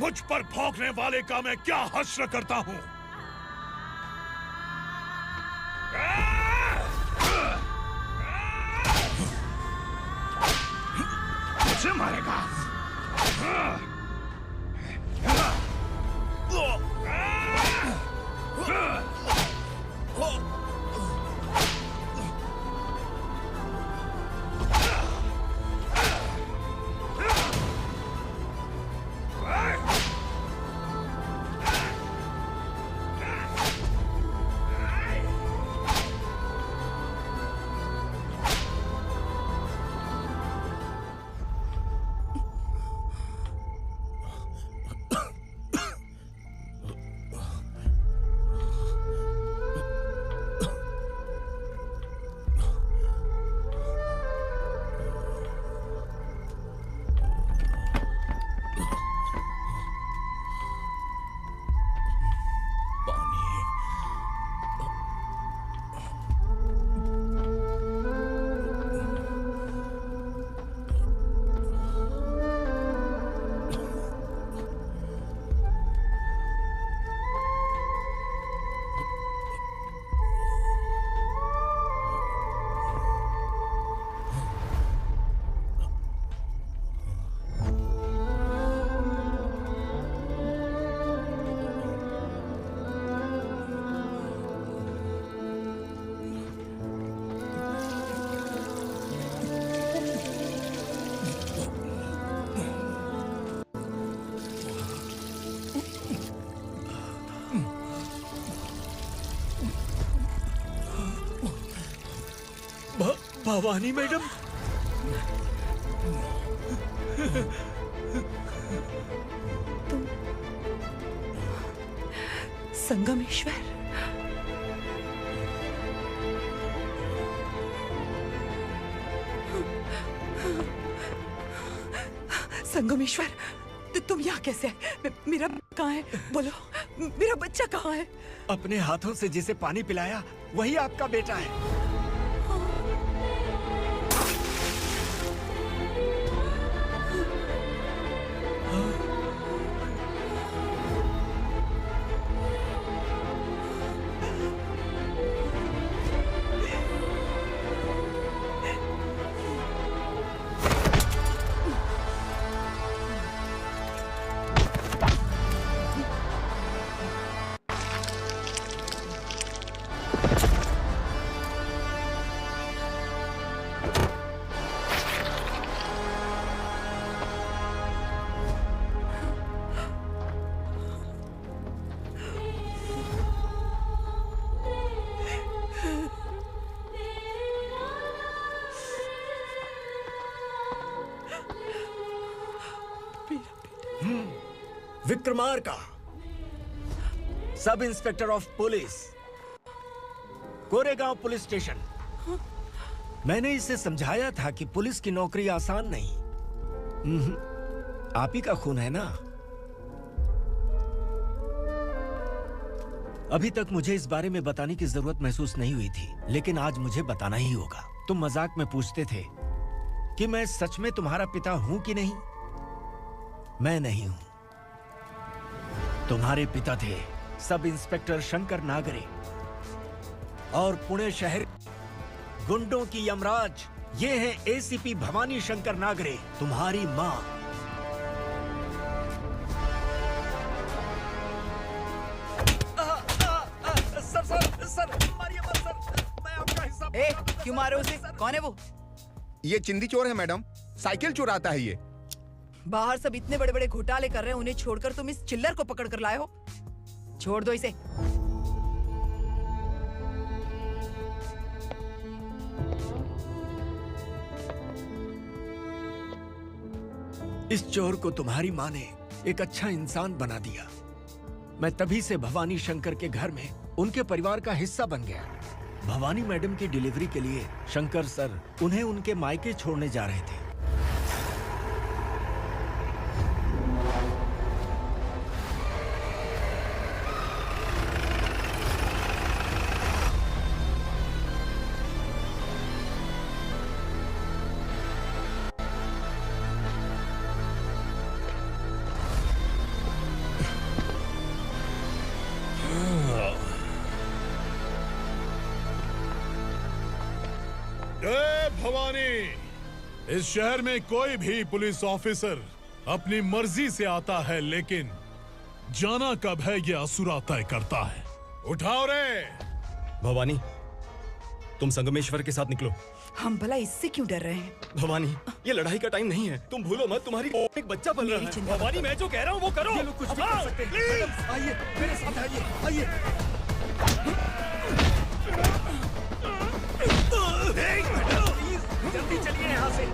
मुझ पर भौंकने वाले का मैं क्या हश्र करता हूँ। मुझे मारेगा। भवानी मैडम, तुम संगमेश्वर, संगमेश्वर, तुम यहाँ कैसे आए? मेरा कहाँ है? बोलो, मेरा बच्चा कहाँ है? अपने हाथों से जिसे पानी पिलाया वही आपका बेटा है। Vikramarka, sub inspector of police, Koregaon police station. मैंने इसे समझाया था कि पुलिस की नौकरी आसान नहीं। आप ही का खून है ना। अभी तक मुझे इस बारे में बताने की जरूरत महसूस नहीं हुई थी, लेकिन आज मुझे बताना ही होगा। तुम मजाक में पूछते थे कि मैं सच में तुम्हारा पिता हूं कि नहीं। मैं नहीं हूं। तुम्हारे पिता थे सब इंस्पेक्टर शंकर नागरे, और पुणे शहर गुंडों की यमराज ये है एसीपी भवानी शंकर नागरे, तुम्हारी मां। सर, मारिए मत सर, मैं आपका हिस्सा। क्यों मारे उसे? कौन है वो? ये चिंदी चोर है मैडम, साइकिल चुराता है ये। बाहर सब इतने बड़े बड़े घोटाले कर रहे हैं, उन्हें छोड़कर तुम इस चिल्लर को पकड़ कर लाए हो। छोड़ दो इसे। इस चोर को तुम्हारी माँ ने एक अच्छा इंसान बना दिया। मैं तभी से भवानी शंकर के घर में उनके परिवार का हिस्सा बन गया। भवानी मैडम की डिलीवरी के लिए शंकर सर उन्हें उनके मायके छोड़ने जा रहे थे। भवानी, इस शहर में कोई भी पुलिस ऑफिसर अपनी मर्जी से आता है, लेकिन जाना कब है ये असुरा तय करता है। उठाओ रे। भवानी, तुम संगमेश्वर के साथ निकलो। हम भला इससे क्यों डर रहे हैं? भवानी, ये लड़ाई का टाइम नहीं है। तुम भूलो मत, तुम्हारी एक बच्चा पल रहा है। भवानी, मैं जो कह रहा हूँ वो करो। ये लोग कुछ भी कर सकते हैं। मैडम, आइए मेरे साथ आइए, आइए। जल्दी चलिए यहाँ से।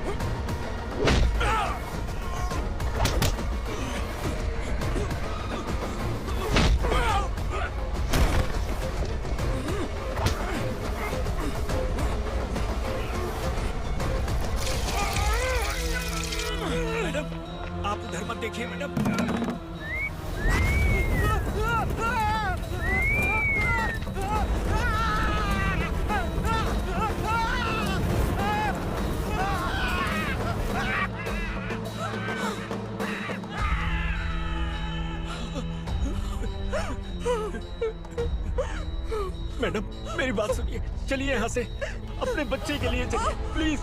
मैडम, आप उधर मत देखिए मैडम। मैडम, मेरी बात सुनिए, चलिए यहाँ से। अपने बच्चे के लिए चलिए, प्लीज।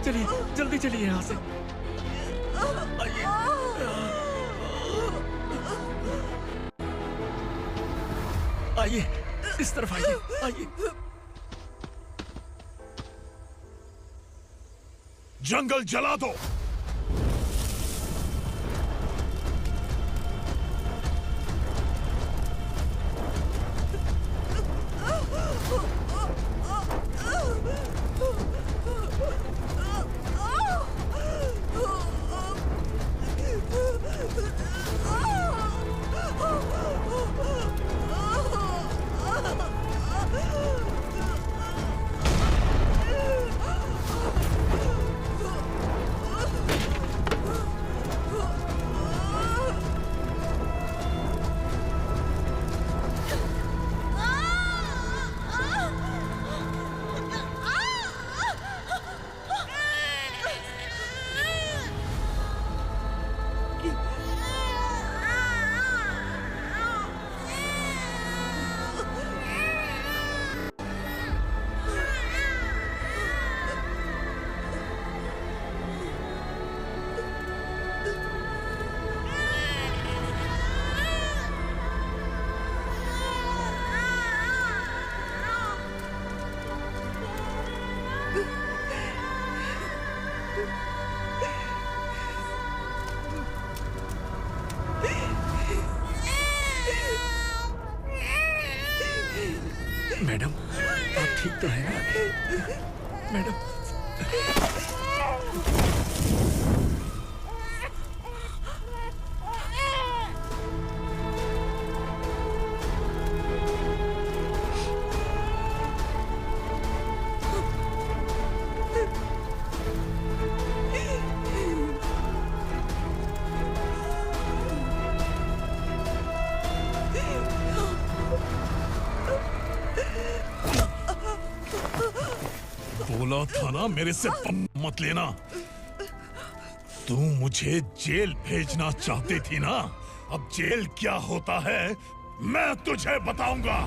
चलिए, जल्दी चलिए यहाँ से। आइए, इस तरफ आइए, आइए। जंगल जला दो। मैडम, आप ठीक तो हैं? मैडम, बोला था ना मेरे से मत लेना। तू मुझे जेल भेजना चाहती थी ना, अब जेल क्या होता है मैं तुझे बताऊंगा।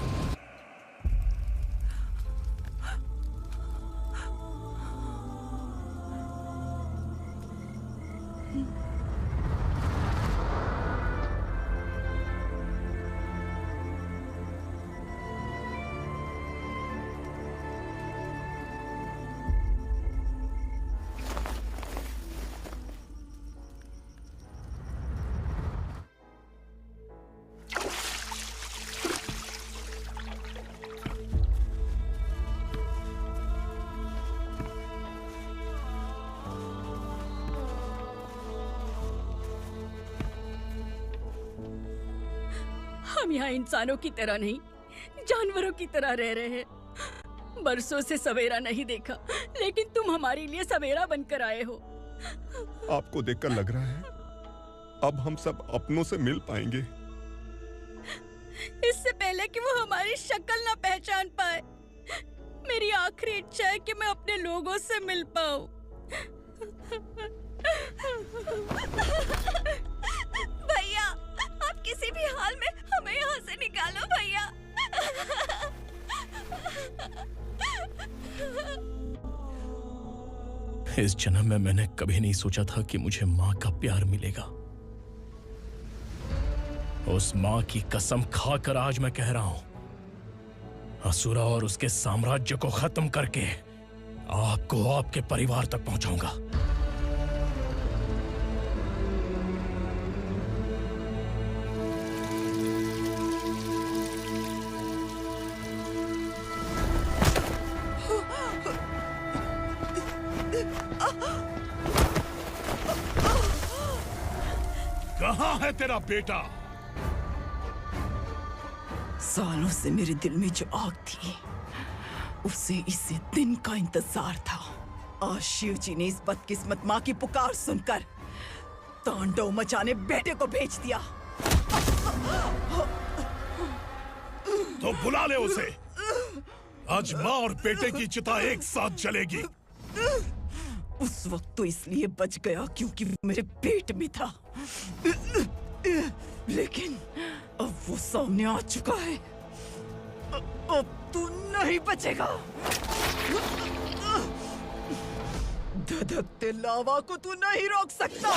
हम यहाँ इंसानों की तरह नहीं, जानवरों की तरह रह रहे हैं। बरसों से सवेरा नहीं देखा, लेकिन तुम हमारे लिए सवेरा बनकर आए हो। आपको देखकर लग रहा है अब हम सब अपनों से मिल पाएंगे। इससे पहले कि वो हमारी शक्ल ना पहचान पाए, मेरी आखिरी इच्छा है कि मैं अपने लोगों से मिल पाऊं। भैया, आप किसी भी हाल में हमें यहाँ से निकालो भैया। इस जन्म में मैंने कभी नहीं सोचा था कि मुझे माँ का प्यार मिलेगा। उस माँ की कसम खाकर आज मैं कह रहा हूं, असुरा और उसके साम्राज्य को खत्म करके आपको आपके परिवार तक पहुंचाऊंगा। कहाँ है तेरा बेटा? सालों से मेरे दिल में जो आग थी, उसे इस दिन का इंतजार था। आज शिव जी ने इस बदकिस्मत माँ की पुकार सुनकर तांडव मचाने बेटे को भेज दिया। तो बुला ले उसे। आज माँ और बेटे की चिता एक साथ जलेगी। उस वक्त तो इसलिए बच गया क्योंकि वो मेरे पेट में था, लेकिन अब वो सामने आ चुका है। अब तू नहीं बचेगा। धधकते लावा को तू नहीं रोक सकता।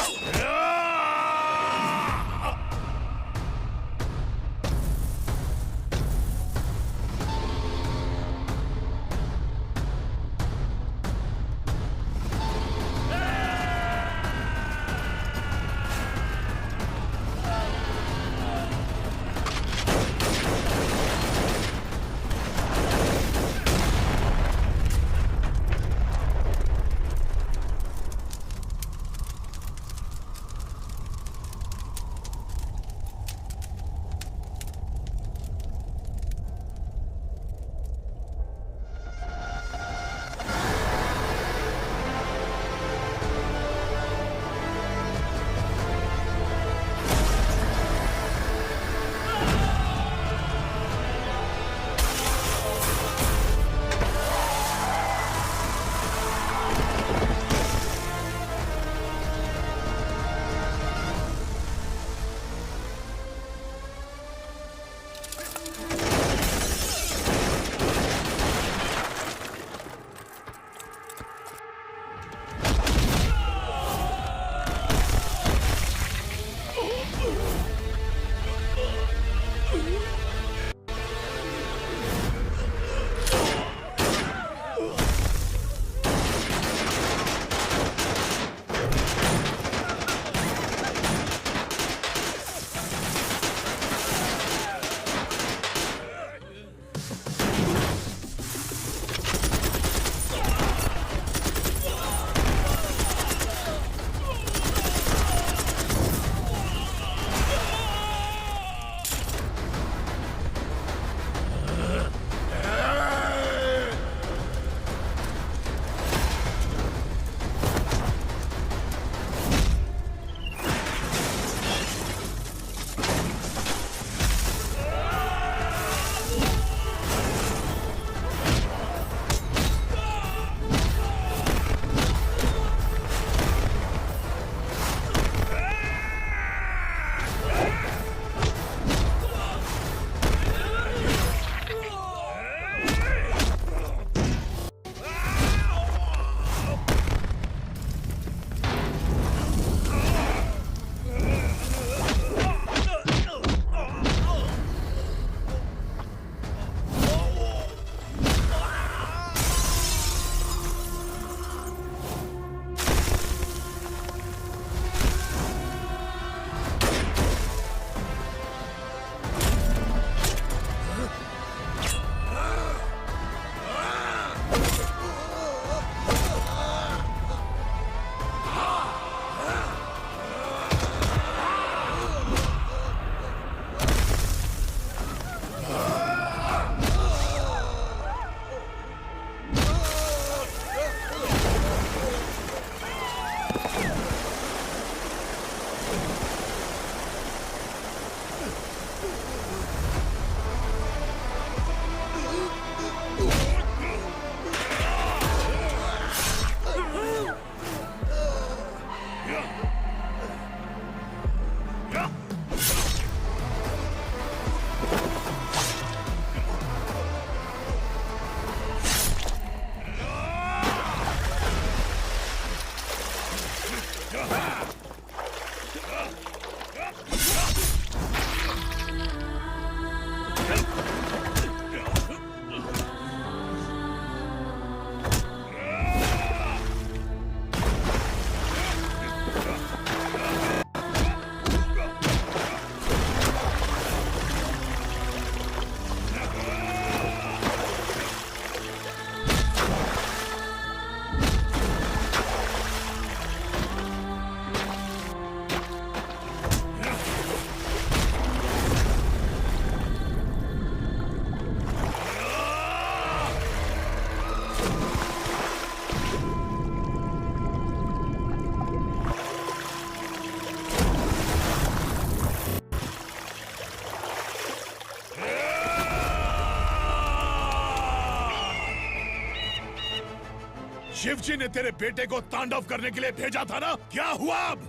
शिवजी ने तेरे बेटे को तांडव करने के लिए भेजा था ना, क्या हुआ अब?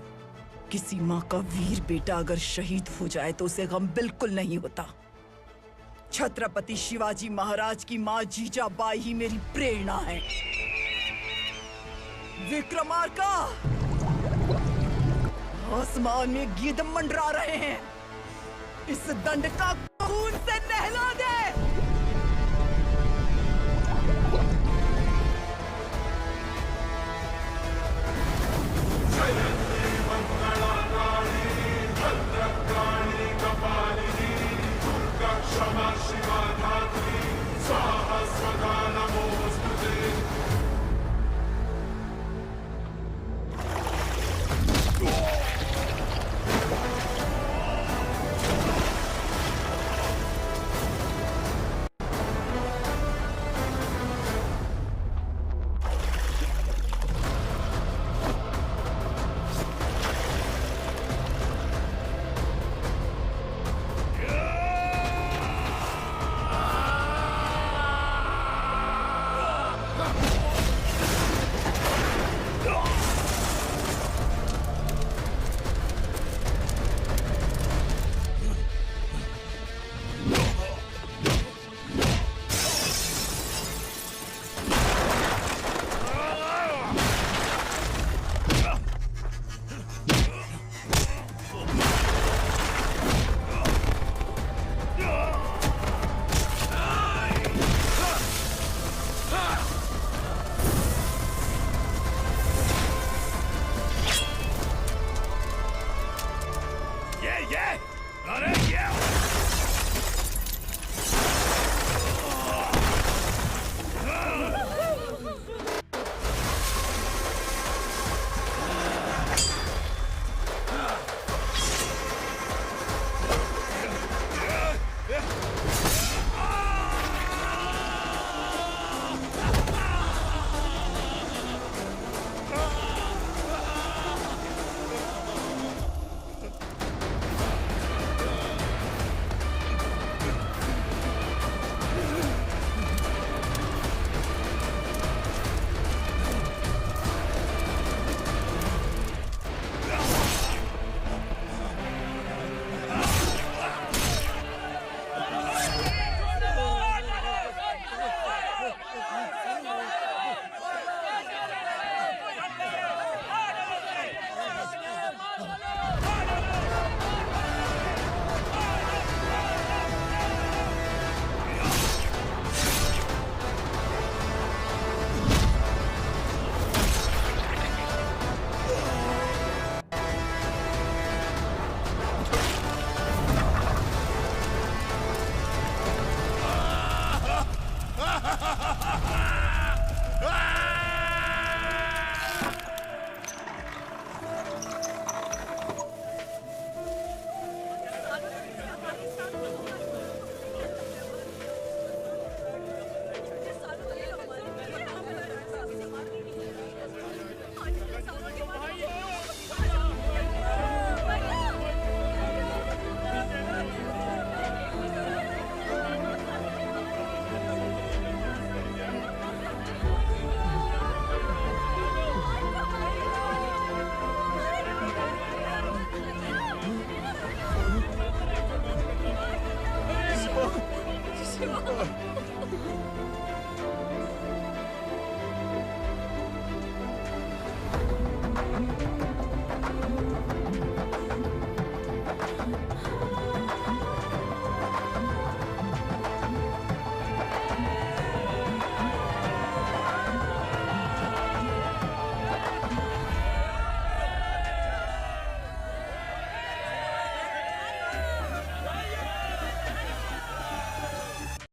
किसी माँ का वीर बेटा अगर शहीद हो जाए तो उसे गम बिल्कुल नहीं होता। छत्रपति शिवाजी महाराज की माँ जीजाबाई ही मेरी प्रेरणा है। विक्रमार्का, आसमान में गीत मंडरा रहे हैं, इस दंड का खून से नहला दे। अरे ये